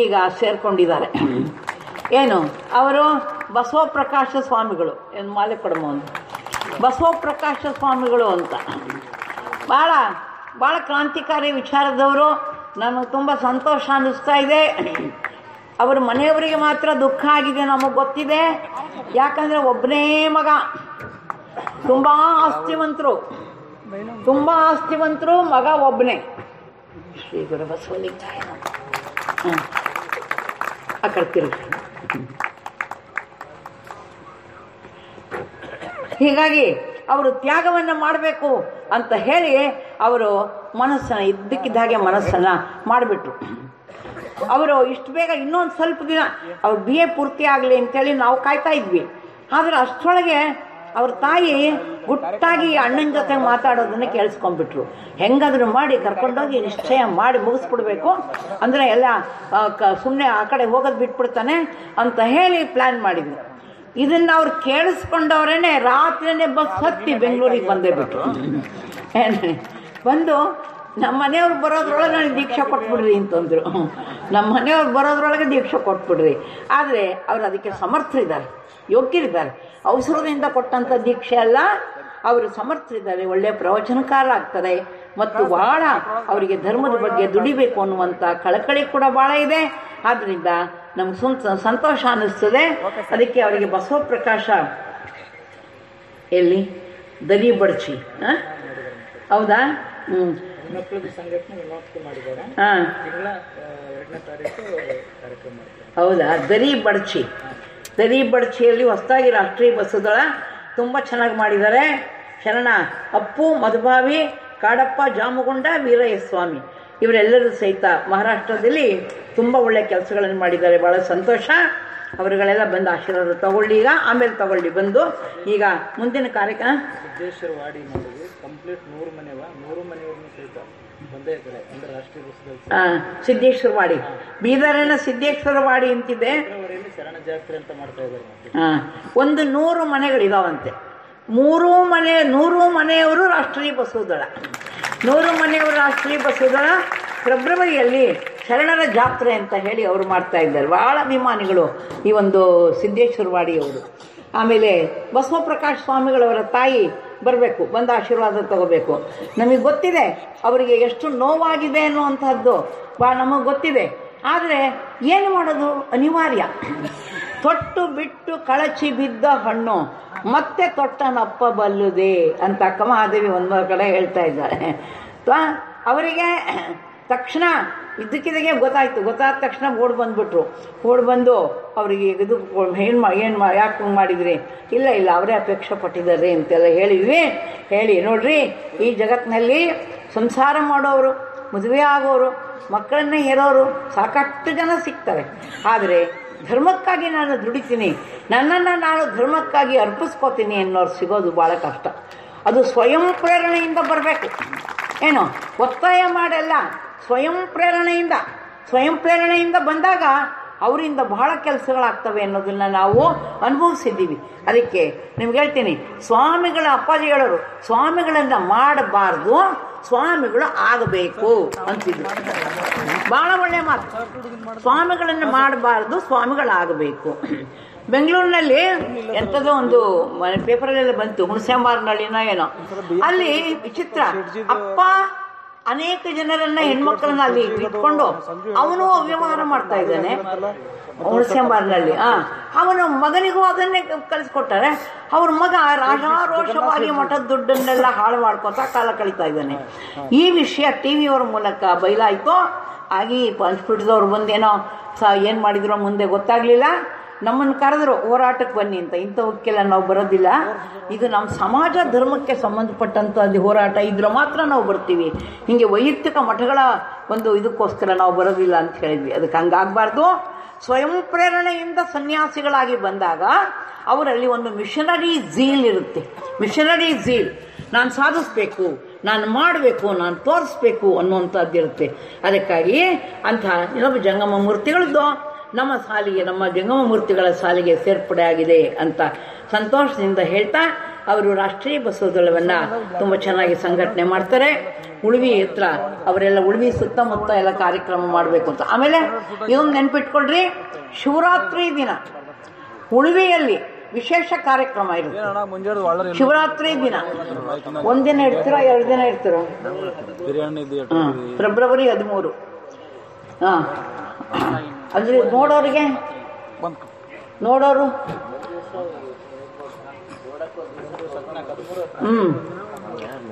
ಈಗ ಸೇರಿಕೊಂಡಿದ್ದಾರೆ. ಏನು ಅವರು? ಬಸವಪ್ರಕಾಶ ಸ್ವಾಮಿಗಳು. ಏನು ಮಾಲೆ ಕೊಡಮ ಅಂತ, ಬಸವಪ್ರಕಾಶ ಸ್ವಾಮಿಗಳು ಅಂತ ಭಾಳ ಭಾಳ ಕ್ರಾಂತಿಕಾರಿ ವಿಚಾರದವರು. ನನಗೆ ತುಂಬ ಸಂತೋಷ ಅನ್ನಿಸ್ತಾ ಇದೆ. ಅವರ ಮನೆಯವರಿಗೆ ಮಾತ್ರ ದುಃಖ ಆಗಿದೆ, ನಮಗೆ ಗೊತ್ತಿದೆ. ಯಾಕಂದರೆ ಒಬ್ಬನೇ ಮಗ, ತುಂಬ ಆಸ್ತಿವಂತರು, ತುಂಬ ಆಸ್ತಿವಂತರು, ಮಗ ಒಬ್ಬನೇ. ಶ್ರೀ ಗುರು ಬಸವಲಿಂಗಾಯ. ಆ ಕಡೆ ತಿರುಗಿ. ಹೀಗಾಗಿ ಅವರು ತ್ಯಾಗವನ್ನು ಮಾಡಬೇಕು ಅಂತ ಹೇಳಿ ಅವರು ಮನಸ್ಸನ್ನು ಇದ್ದಕ್ಕಿದ್ದಾಗೆ ಮನಸ್ಸನ್ನು ಮಾಡಿಬಿಟ್ರು. ಅವರು ಇಷ್ಟು ಬೇಗ ಇನ್ನೊಂದು ಸ್ವಲ್ಪ ದಿನ ಅವ್ರು BA ಪೂರ್ತಿ ಆಗಲಿ ಅಂತೇಳಿ ನಾವು ಕಾಯ್ತಾ ಇದ್ವಿ. ಆದರೆ ಅಷ್ಟರೊಳಗೆ ಅವ್ರ ತಾಯಿ ಗುಟ್ಟಾಗಿ ಅಣ್ಣನ ಜೊತೆ ಮಾತಾಡೋದನ್ನು ಕೇಳಿಸ್ಕೊಂಡ್ಬಿಟ್ರು. ಹೆಂಗಾದ್ರೂ ಮಾಡಿ ಕರ್ಕೊಂಡೋಗಿ ನಿಶ್ಚಯ ಮಾಡಿ ಮುಗಿಸ್ಬಿಡ್ಬೇಕು, ಅಂದರೆ ಎಲ್ಲ ಸುಮ್ಮನೆ ಆ ಕಡೆ ಹೋಗೋದು ಬಿಟ್ಬಿಡ್ತಾನೆ ಅಂತ ಹೇಳಿ ಪ್ಲ್ಯಾನ್ ಮಾಡಿದ್ವಿ. ಇದನ್ನು ಅವ್ರು ಕೇಳಿಸ್ಕೊಂಡವ್ರೇ ರಾತ್ರಿನೇ ಬಸ್ ಹತ್ತಿ ಬೆಂಗಳೂರಿಗೆ ಬಂದೇ ಬಿಟ್ರು. ಬಂದು ನಮ್ಮ ಮನೆಯವ್ರು ಬರೋದ್ರೊಳಗೆ ನನಗೆ ದೀಕ್ಷೆ ಕೊಟ್ಬಿಡ್ರಿ ಅಂತಂದರು. ನಮ್ಮ ಮನೆಯವ್ರು ಬರೋದ್ರೊಳಗೆ ದೀಕ್ಷೆ ಕೊಟ್ಬಿಡ್ರಿ. ಆದರೆ ಅವರು ಅದಕ್ಕೆ ಸಮರ್ಥರಿದ್ದಾರೆ, ಯೋಗ್ಯರಿದ್ದಾರೆ. ಅವಸರದಿಂದ ಕೊಟ್ಟಂಥ ದೀಕ್ಷೆ ಅಲ್ಲ, ಅವರು ಸಮರ್ಥರಿದ್ದಾರೆ, ಒಳ್ಳೆಯ ಪ್ರವಚನಕಾರ ಆಗ್ತಾರೆ ಮತ್ತು ಭಾಳ ಅವರಿಗೆ ಧರ್ಮದ ಬಗ್ಗೆ ದುಡಿಬೇಕು ಅನ್ನುವಂಥ ಕಳಕಳಿ ಕೂಡ ಭಾಳ ಇದೆ. ಆದ್ದರಿಂದ ನಮ್ಗೆ ಸಂತೋಷ ಅನ್ನಿಸ್ತದೆ. ಅದಕ್ಕೆ ಅವರಿಗೆ ಬಸವಪ್ರಕಾಶ ಎಲ್ಲಿ ದರಿ ಬಡ್ಚಿ, ಹೌದಾ? ಹಾಂ, ಹೌದಾ? ದರಿ ಬಡ್ಚಿಯಲ್ಲಿ ಹೊಸದಾಗಿ ರಾಷ್ಟ್ರೀಯ ಬಸವದಳ ತುಂಬ ಚೆನ್ನಾಗಿ ಮಾಡಿದ್ದಾರೆ. ಶರಣ ಅಪ್ಪು ಮಧುಭಾವಿ, ಕಾಡಪ್ಪ ಜಾಮುಗುಂಡ, ವೀರಯ್ಯ ಸ್ವಾಮಿ ಇವರೆಲ್ಲರೂ ಸಹಿತ ಮಹಾರಾಷ್ಟ್ರದಲ್ಲಿ ತುಂಬ ಒಳ್ಳೆಯ ಕೆಲಸಗಳನ್ನು ಮಾಡಿದ್ದಾರೆ. ಭಾಳ ಸಂತೋಷ. ಅವರುಗಳೆಲ್ಲ ಬಂದು ಆಶೀರ್ವಾದ ತಗೊಳ್ಳಿ, ಈಗ ಆಮೇಲೆ ತಗೊಳ್ಳಿ ಬಂದು. ಈಗ ಮುಂದಿನ ಕಾರ್ಯಕ್ರಮ ಸಿದ್ದೇಶ್ವರ ವಾಡಿ ಮಾಡೋದು ಕಂಪ್ಲೀಟ್ 100 ಮನೆಯವ್ರನ್ನೂ ಸಹಿತ ಬಂದೇ ಇದ್ದಾರೆ. ಅಂದರೆ ರಾಷ್ಟ್ರೀಯ ಬಸವದಳ ಸಿದ್ದೇಶ್ವರ ವಾಡಿ, ಬೀದರಿನ ಸಿದ್ದೇಶ್ವರ ವಾಡಿ ಅಂತಿದೆ. ಶರಣ ಜಾತ್ರೆ ಅಂತ ಮಾಡ್ತಾ ಇದ್ದಾರೆ. ಒಂದು 100 ಮನೆಗಳಿದಾವಂತೆ. 100 ಮನೆಯವರು ರಾಷ್ಟ್ರೀಯ ಬಸವದಳ, 100 ಮನೆಯವರು ರಾಷ್ಟ್ರೀಯ ಬಸವದಳ. ಫೆಬ್ರವರಿಯಲ್ಲಿ ಶರಣರ ಜಾತ್ರೆ ಅಂತ ಹೇಳಿ ಅವರು ಮಾಡ್ತಾ ಇದ್ದಾರೆ. ಭಾಳ ಅಭಿಮಾನಿಗಳು ಈ ಒಂದು ಸಿದ್ದೇಶ್ವರವಾಡಿಯವರು. ಆಮೇಲೆ ಬಸವಪ್ರಕಾಶ ಸ್ವಾಮಿಗಳವರ ತಾಯಿ ಬರಬೇಕು, ಬಂದು ಆಶೀರ್ವಾದ ತಗೋಬೇಕು. ನಮಗೆ ಗೊತ್ತಿದೆ ಅವರಿಗೆ ಎಷ್ಟು ನೋವಾಗಿದೆ ಅನ್ನುವಂಥದ್ದು ನಮಗೆ ಗೊತ್ತಿದೆ. ಆದರೆ ಏನು ಮಾಡೋದು, ಅನಿವಾರ್ಯ. ತೊಟ್ಟು ಬಿಟ್ಟು ಕಳಚಿ ಬಿದ್ದ ಹಣ್ಣು ಮತ್ತೆ ತೊಟ್ಟನಪ್ಪ ಬಲ್ಲುದೆ ಅಂತ ಅಕ್ಕ ಮಹಾದೇವಿ ಒಂದು ಕಡೆ ಹೇಳ್ತಾ ಇದ್ದಾರೆ. ಅವರಿಗೆ ತಕ್ಷಣ ಇದ್ದಕ್ಕಿದ್ದಾಗೆ ಗೊತ್ತಾದ ತಕ್ಷಣ ಓಡ್ ಬಂದು ಅವರಿಗೆ ಇದು ಏನು ಯಾಕೆ ಮಾಡಿದ್ರಿ? ಇಲ್ಲ ಅವರೇ ಅಪೇಕ್ಷೆ ಪಟ್ಟಿದ್ದಾರೆ ಅಂತೆಲ್ಲ ಹೇಳಿ ನೋಡ್ರಿ, ಈ ಜಗತ್ತಿನಲ್ಲಿ ಸಂಸಾರ ಮಾಡೋರು, ಮದುವೆ ಆಗೋರು, ಮಕ್ಕಳನ್ನೇ ಹೆರೋರು ಸಾಕಷ್ಟು ಜನ ಸಿಗ್ತಾರೆ. ಆದರೆ ಧರ್ಮಕ್ಕಾಗಿ ನಾನು ದುಡಿತೀನಿ, ನನ್ನನ್ನು ನಾನು ಧರ್ಮಕ್ಕಾಗಿ ಅರ್ಪಿಸ್ಕೋತೀನಿ ಅನ್ನೋರು ಸಿಗೋದು ಭಾಳ ಕಷ್ಟ. ಅದು ಸ್ವಯಂ ಪ್ರೇರಣೆಯಿಂದ ಬರಬೇಕು, ಏನು ಒತ್ತಾಯ ಮಾಡಲ್ಲ, ಸ್ವಯಂ ಪ್ರೇರಣೆಯಿಂದ ಬಂದಾಗ ಅವರಿಂದ ಬಹಳ ಕೆಲಸಗಳಾಗ್ತವೆ ಅನ್ನೋದನ್ನು ನಾವು ಅನುಭವಿಸಿದ್ದೀವಿ. ಅದಕ್ಕೆ ನಿಮ್ಗೆ ಹೇಳ್ತೀನಿ, ಸ್ವಾಮಿಗಳ ಅಪ್ಪಾಜಿ ಹೇಳೋರು, ಸ್ವಾಮಿಗಳನ್ನು ಮಾಡಬಾರ್ದು, ಸ್ವಾಮಿಗಳು ಆಗಬೇಕು ಅಂತಿದ್ರು. ಭಾಳ ಒಳ್ಳೆಯ ಮಾತು. ಸ್ವಾಮಿಗಳನ್ನು ಮಾಡಬಾರ್ದು, ಸ್ವಾಮಿಗಳಾಗಬೇಕು. ಬೆಂಗಳೂರಿನಲ್ಲಿ ಎಂಥದೋ ಒಂದು ಪೇಪರಲ್ಲೆಲ್ಲ ಬಂತು, ಹುಣಸೆಂಬಾರ್ನಳ್ಳಿನ ಏನೋ, ಅಲ್ಲಿ ವಿಚಿತ್ರ. ಅಪ್ಪ ಅನೇಕ ಜನರನ್ನ ಹೆಣ್ಮಕ್ಳನ್ನ ಅಲ್ಲಿ ಇಟ್ಕೊಂಡು ಅವನು ಅವ್ಯವಹಾರ ಮಾಡ್ತಾ ಇದ್ದಾನೆ ಹುಣಸೆಂಬಾರ್ನಲ್ಲಿ. ಅವನ ಮಗನಿಗೂ ಅದನ್ನೇ ಕಲಿಸ್ಕೊಟ್ಟಾರೆ. ಅವ್ರ ಮಗ ರಾಜಾರೋಷವಾಗಿ ಮಠದ ದುಡ್ಡನ್ನೆಲ್ಲ ಹಾಳು ಮಾಡ್ಕೊತಾ ಕಾಲ ಕಳೀತಾ ಇದ್ದಾನೆ. ಈ ವಿಷಯ ಟಿವಿಯವರ ಮೂಲಕ ಬಯಲಾಯಿತು. ಆಗಿ ಪಂಚಪೀಠದವ್ರು ಬಂದೇನೋ ಏನು ಮಾಡಿದ್ರೋ ಮುಂದೆ ಗೊತ್ತಾಗಲಿಲ್ಲ. ನಮ್ಮನ್ನು ಕರೆದ್ರು, ಹೋರಾಟಕ್ಕೆ ಬನ್ನಿ ಅಂತ. ಇಂಥವಕ್ಕೆಲ್ಲ ನಾವು ಬರೋದಿಲ್ಲ, ಇದು ನಮ್ಮ ಸಮಾಜ ಧರ್ಮಕ್ಕೆ ಸಂಬಂಧಪಟ್ಟಂಥದ್ದು ಹೋರಾಟ ಇದ್ರೆ ಮಾತ್ರ ನಾವು ಬರ್ತೀವಿ, ಹೀಗೆ ವೈಯಕ್ತಿಕ ಮಠಗಳ ಒಂದು ಇದಕ್ಕೋಸ್ಕರ ನಾವು ಬರೋದಿಲ್ಲ ಅಂತ ಹೇಳಿದ್ವಿ. ಅದಕ್ಕೆ ಹಂಗಾಗಬಾರ್ದು. ಸ್ವಯಂ ಪ್ರೇರಣೆಯಿಂದ ಸನ್ಯಾಸಿಗಳಾಗಿ ಬಂದಾಗ ಅವರಲ್ಲಿ ಒಂದು ಮಿಷನರಿ ಝೀಲ್ ಇರುತ್ತೆ. ಮಿಷನರಿ ಝೀಲ್, ನಾನು ಸಾಧಿಸ್ಬೇಕು, ನಾನು ಮಾಡಬೇಕು, ನಾನು ತೋರಿಸ್ಬೇಕು ಅನ್ನುವಂಥದ್ದು ಇರುತ್ತೆ. ಅದಕ್ಕಾಗಿ ಅಂಥ ಇನ್ನೊಬ್ಬ ಜಂಗಮ ಮೂರ್ತಿಗಳದ್ದು ನಮ್ಮ ಸಾಲಿಗೆ, ನಮ್ಮ ಜಂಗಮ ಮೂರ್ತಿಗಳ ಸಾಲಿಗೆ ಸೇರ್ಪಡೆ ಆಗಿದೆ ಅಂತ ಸಂತೋಷದಿಂದ ಹೇಳ್ತಾ, ಅವರು ರಾಷ್ಟ್ರೀಯ ಬಸವದಳವನ್ನು ತುಂಬ ಚೆನ್ನಾಗಿ ಸಂಘಟನೆ ಮಾಡ್ತಾರೆ. ಉಳುವಿ ಹತ್ರ ಅವರೆಲ್ಲ ಉಳುವಿ ಸುತ್ತಮುತ್ತ ಎಲ್ಲ ಕಾರ್ಯಕ್ರಮ ಮಾಡಬೇಕು ಅಂತ. ಆಮೇಲೆ ಇದೊಂದು ನೆನ್ಪಿಟ್ಕೊಳ್ರಿ, ಶಿವರಾತ್ರಿ ದಿನ ಉಳುವಿಯಲ್ಲಿ ವಿಶೇಷ ಕಾರ್ಯಕ್ರಮ ಇರುತ್ತೆ. ಶಿವರಾತ್ರಿ ದಿನ ಒಂದಿನ ಇಡ್ತೀರೋ 2 ದಿನ ಇಡ್ತೀರೋ? ಫೆಬ್ರವರಿ 13. ಅಲ್ಲಿ ನೋಡೋರು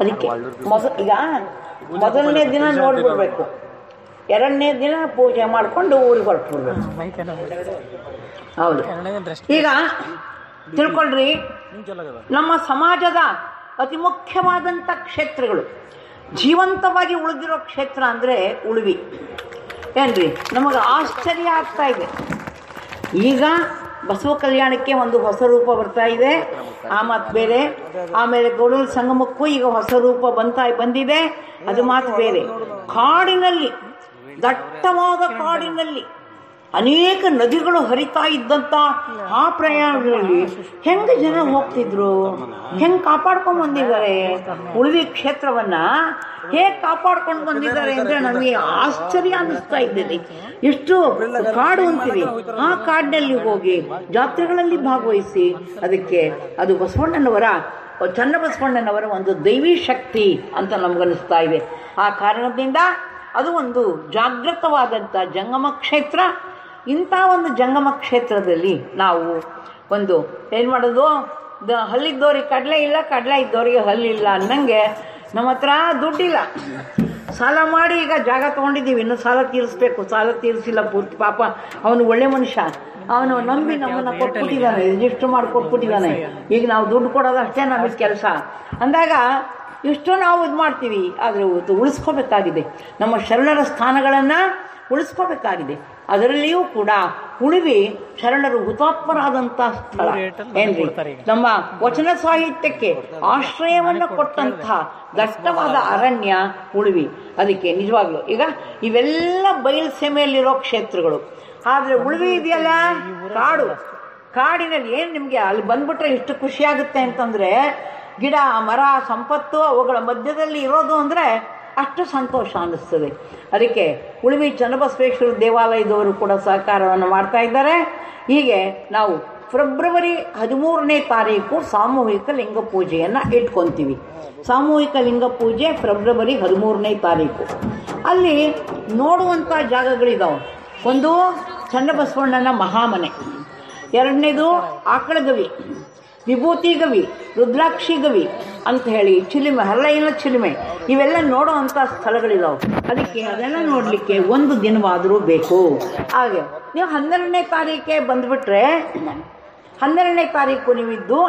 ಅದಕ್ಕೆ ಈಗ ಮೊದಲನೇ ದಿನ ನೋಡ್ಬಿಡ್ಬೇಕು, ಎರಡನೇ ದಿನ ಪೂಜೆ ಮಾಡಿಕೊಂಡು ಊರಿಗೆ ಹೊರಟ್ಬಿಡ್ಬೇಕು. ಹೌದು. ಈಗ ತಿಳ್ಕೊಳ್ರಿ, ನಮ್ಮ ಸಮಾಜದ ಅತಿ ಮುಖ್ಯವಾದಂಥ ಕ್ಷೇತ್ರಗಳು, ಜೀವಂತವಾಗಿ ಉಳಿದಿರೋ ಕ್ಷೇತ್ರ ಅಂದರೆ ಉಳುವಿ. ಏನ್ರಿ, ನಮಗೆ ಆಶ್ಚರ್ಯ ಆಗ್ತಾ ಇದೆ. ಈಗ ಬಸವ ಕಲ್ಯಾಣಕ್ಕೆ ಒಂದು ಹೊಸ ರೂಪ ಬರ್ತಾ ಇದೆ, ಆ ಮಾತು ಬೇರೆ. ಆಮೇಲೆ ಗೌಡಲ ಸಂಗಮಕ್ಕೂ ಈಗ ಹೊಸ ರೂಪ ಬಂದಿದೆ, ಅದು ಮಾತು ಬೇರೆ. ಕಾಡಿನಲ್ಲಿ, ದಟ್ಟವಾದ ಕಾಡಿನಲ್ಲಿ ಅನೇಕ ನದಿಗಳು ಹರಿತಾ ಇದ್ದಂಥ ಆ ಪ್ರಯಾಣಗಳಲ್ಲಿ ಹೆಂಗೆ ಜನ ಹೋಗ್ತಿದ್ರು, ಹೆಂಗೆ ಕಾಪಾಡ್ಕೊಂಡು ಬಂದಿದ್ದಾರೆ, ಉಳುವಿ ಕ್ಷೇತ್ರವನ್ನ ಹೇಗೆ ಕಾಪಾಡ್ಕೊಂಡು ಬಂದಿದ್ದಾರೆ ಅಂದರೆ ನಮಗೆ ಆಶ್ಚರ್ಯ ಅನ್ನಿಸ್ತಾ ಇದ್ದೇನೆ. ಎಷ್ಟು ಕಾಡು ಅಂತೀವಿ, ಆ ಕಾಡಿನಲ್ಲಿ ಹೋಗಿ ಜಾತ್ರೆಗಳಲ್ಲಿ ಭಾಗವಹಿಸಿ, ಅದಕ್ಕೆ ಅದು ಬಸವಣ್ಣನವರ, ಚನ್ನಬಸವಣ್ಣನವರ ಒಂದು ದೈವಿ ಶಕ್ತಿ ಅಂತ ನಮಗನ್ನಿಸ್ತಾ ಇದೆ. ಆ ಕಾರಣದಿಂದ ಅದು ಒಂದು ಜಾಗೃತವಾದಂಥ ಜಂಗಮ ಕ್ಷೇತ್ರ. ಇಂಥ ಒಂದು ಜಂಗಮ ಕ್ಷೇತ್ರದಲ್ಲಿ ನಾವು ಒಂದು ಏನು ಮಾಡೋದು, ಹಲ್ಲಿದ್ದವ್ರಿಗೆ ಕಡಲೆ ಇಲ್ಲ, ಕಡಲೆ ಇದ್ದವ್ರಿಗೆ ಹಲ್ಲಿಲ್ಲ ಅನ್ನಂಗೆ ನಮ್ಮ ಹತ್ರ ದುಡ್ಡಿಲ್ಲ, ಸಾಲ ಮಾಡಿ ಈಗ ಜಾಗ ತೊಗೊಂಡಿದ್ದೀವಿ, ಇನ್ನು ಸಾಲ ತೀರಿಸ್ಬೇಕು, ಸಾಲ ತೀರಿಸಿಲ್ಲ ಪೂರ್ತಿ. ಪಾಪ ಅವನು ಒಳ್ಳೆ ಮನುಷ್ಯ, ಅವನು ನಂಬಿ ನಮ್ಮನ್ನು ಕೊಟ್ಬಿಟ್ಟಿದ್ದಾನೆ, ರಿಜಿಸ್ಟರ್ ಮಾಡಿ ಕೊಟ್ಬಿಟ್ಟಿದ್ದಾನೆ. ಈಗ ನಾವು ದುಡ್ಡು ಕೊಡೋದು ಅಷ್ಟೇ ನಮಗೆ ಕೆಲಸ ಅಂದಾಗ ಇಷ್ಟು ನಾವು ಇದು ಮಾಡ್ತೀವಿ. ಆದರೆ ಉಳಿಸ್ಕೋಬೇಕಾಗಿದೆ, ನಮ್ಮ ಶರಣರ ಸ್ಥಾನಗಳನ್ನು ಉಳಿಸ್ಕೋಬೇಕಾಗಿದೆ. ಅದರಲ್ಲಿಯೂ ಕೂಡ ಉಳುವಿ ಶರಣರು ಹುತಾತ್ಮರಾದಂಥ ಸ್ಥಳ. ಏನ್ರಿ, ನಮ್ಮ ವಚನ ಸಾಹಿತ್ಯಕ್ಕೆ ಆಶ್ರಯವನ್ನು ಕೊಟ್ಟಂತಹ ದಟ್ಟವಾದ ಅರಣ್ಯ ಉಳುವಿ. ಅದಕ್ಕೆ ನಿಜವಾಗ್ಲು ಈಗ ಇವೆಲ್ಲ ಬಯಲುಸೀಮೆಯಲ್ಲಿರೋ ಕ್ಷೇತ್ರಗಳು. ಆದರೆ ಉಳುವಿ ಇದೆಯಲ್ಲ, ಕಾಡು, ಕಾಡಿನಲ್ಲಿ ಏನು ನಿಮಗೆ ಅಲ್ಲಿ ಬಂದ್ಬಿಟ್ರೆ ಇಷ್ಟು ಖುಷಿ ಆಗುತ್ತೆ ಅಂತಂದರೆ, ಗಿಡ ಮರ ಸಂಪತ್ತು ಅವುಗಳ ಮಧ್ಯದಲ್ಲಿ ಇರೋದು ಅಂದರೆ ಅಷ್ಟು ಸಂತೋಷ ಅನ್ನಿಸ್ತದೆ. ಅದಕ್ಕೆ ಉಳುವಿ ಚನ್ನಬಸವೇಶ್ವರ ದೇವಾಲಯದವರು ಕೂಡ ಸಹಕಾರವನ್ನು ಮಾಡ್ತಾ ಇದ್ದಾರೆ. ಹೀಗೆ ನಾವು ಫೆಬ್ರವರಿ 13ನೇ ತಾರೀಕು ಸಾಮೂಹಿಕ ಲಿಂಗ ಪೂಜೆಯನ್ನು ಇಟ್ಕೊತೀವಿ. ಸಾಮೂಹಿಕ ಲಿಂಗ ಪೂಜೆ ಫೆಬ್ರವರಿ 13ನೇ ತಾರೀಕು. ಅಲ್ಲಿ ನೋಡುವಂಥ ಜಾಗಗಳಿದ್ದಾವೆ. ಒಂದು ಚನ್ನಬಸವಣ್ಣನ ಮಹಾಮನೆ, ಎರಡನೇದು ಆಕಳಗವಿ, ವಿಭೂತಿ ಗವಿ, ರುದ್ರಾಕ್ಷಿ ಗವಿ ಅಂತ ಹೇಳಿ ಚಿಲಿಮೆ, ಹರಳಯ್ಯನ ಚಿಲಿಮೆ, ಇವೆಲ್ಲ ನೋಡುವಂಥ ಸ್ಥಳಗಳಿದಾವೆ. ಅದಕ್ಕೆ ಅದೆಲ್ಲ ನೋಡಲಿಕ್ಕೆ ಒಂದು ದಿನವಾದರೂ ಬೇಕು. ಹಾಗೆ ನೀವು 12ನೇ ತಾರೀಕೆ ಬಂದುಬಿಟ್ರೆ, 12ನೇ ತಾರೀಕು ನೀವಿದ್ದು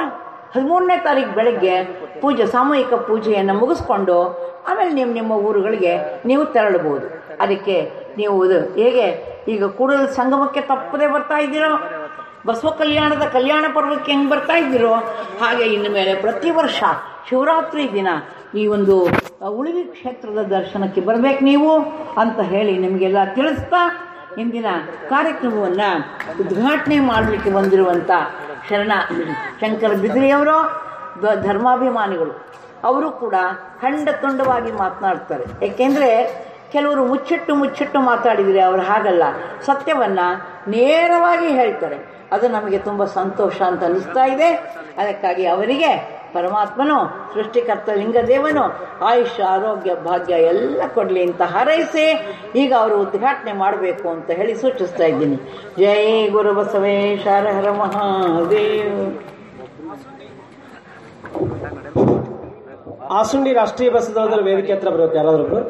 13ನೇ ತಾರೀಕು ಬೆಳಗ್ಗೆ ಪೂಜೆ, ಸಾಮೂಹಿಕ ಪೂಜೆಯನ್ನು ಮುಗಿಸ್ಕೊಂಡು ಆಮೇಲೆ ನೀವು ನಿಮ್ಮ ಊರುಗಳಿಗೆ ನೀವು ತೆರಳಬಹುದು. ಅದಕ್ಕೆ ನೀವು ಹೇಗೆ ಈಗ ಕೂಡಲ ಸಂಗಮಕ್ಕೆ ತಪ್ಪದೆ ಬರ್ತಾ ಇದ್ದೀರೋ, ಬಸವ ಕಲ್ಯಾಣದ ಕಲ್ಯಾಣ ಪರ್ವಕ್ಕೆ ಹೆಂಗೆ ಬರ್ತಾ ಇದ್ದೀರೋ, ಹಾಗೆ ಇನ್ನು ಮೇಲೆ ಪ್ರತಿ ವರ್ಷ ಶಿವರಾತ್ರಿ ದಿನ ಈ ಒಂದು ಉಳುವಿ ಕ್ಷೇತ್ರದ ದರ್ಶನಕ್ಕೆ ಬರಬೇಕು ನೀವು ಅಂತ ಹೇಳಿ ನಿಮಗೆಲ್ಲ ತಿಳಿಸ್ತಾ, ಇಂದಿನ ಕಾರ್ಯಕ್ರಮವನ್ನು ಉದ್ಘಾಟನೆ ಮಾಡಲಿಕ್ಕೆ ಬಂದಿರುವಂಥ ಶರಣ ಶಂಕರ ಬಿದ್ರಿಯವರು ಧರ್ಮಾಭಿಮಾನಿಗಳು. ಅವರು ಕೂಡ ಖಂಡ ತುಂಡವಾಗಿ ಮಾತನಾಡ್ತಾರೆ. ಏಕೆಂದರೆ ಕೆಲವರು ಮುಚ್ಚಿಟ್ಟು ಮಾತಾಡಿದರೆ ಅವರು ಹಾಗಲ್ಲ, ಸತ್ಯವನ್ನು ನೇರವಾಗಿ ಹೇಳ್ತಾರೆ. ಅದು ನಮಗೆ ತುಂಬ ಸಂತೋಷ ಅಂತ ಅನ್ನಿಸ್ತಾ ಇದೆ. ಅದಕ್ಕಾಗಿ ಅವರಿಗೆ ಪರಮಾತ್ಮನು, ಸೃಷ್ಟಿಕರ್ತ ಲಿಂಗದೇವನು ಆಯುಷ್ಯ, ಆರೋಗ್ಯ, ಭಾಗ್ಯ ಎಲ್ಲ ಕೊಡಲಿ ಅಂತ ಹಾರೈಸಿ ಈಗ ಅವರು ಉದ್ಘಾಟನೆ ಮಾಡಬೇಕು ಅಂತ ಹೇಳಿ ಸೂಚಿಸ್ತಾ ಇದ್ದೀನಿ. ಜೈ ಗುರು ಬಸವೇಶ, ಹರ ಹರ ಮಹಾದೇವ್. ಆಸುಂಡಿ ರಾಷ್ಟ್ರೀಯ ಬಸ್ ವೇದಿಕೆ ಹತ್ರ ಬರುತ್ತೆ ಯಾರಾದ್ರೂ?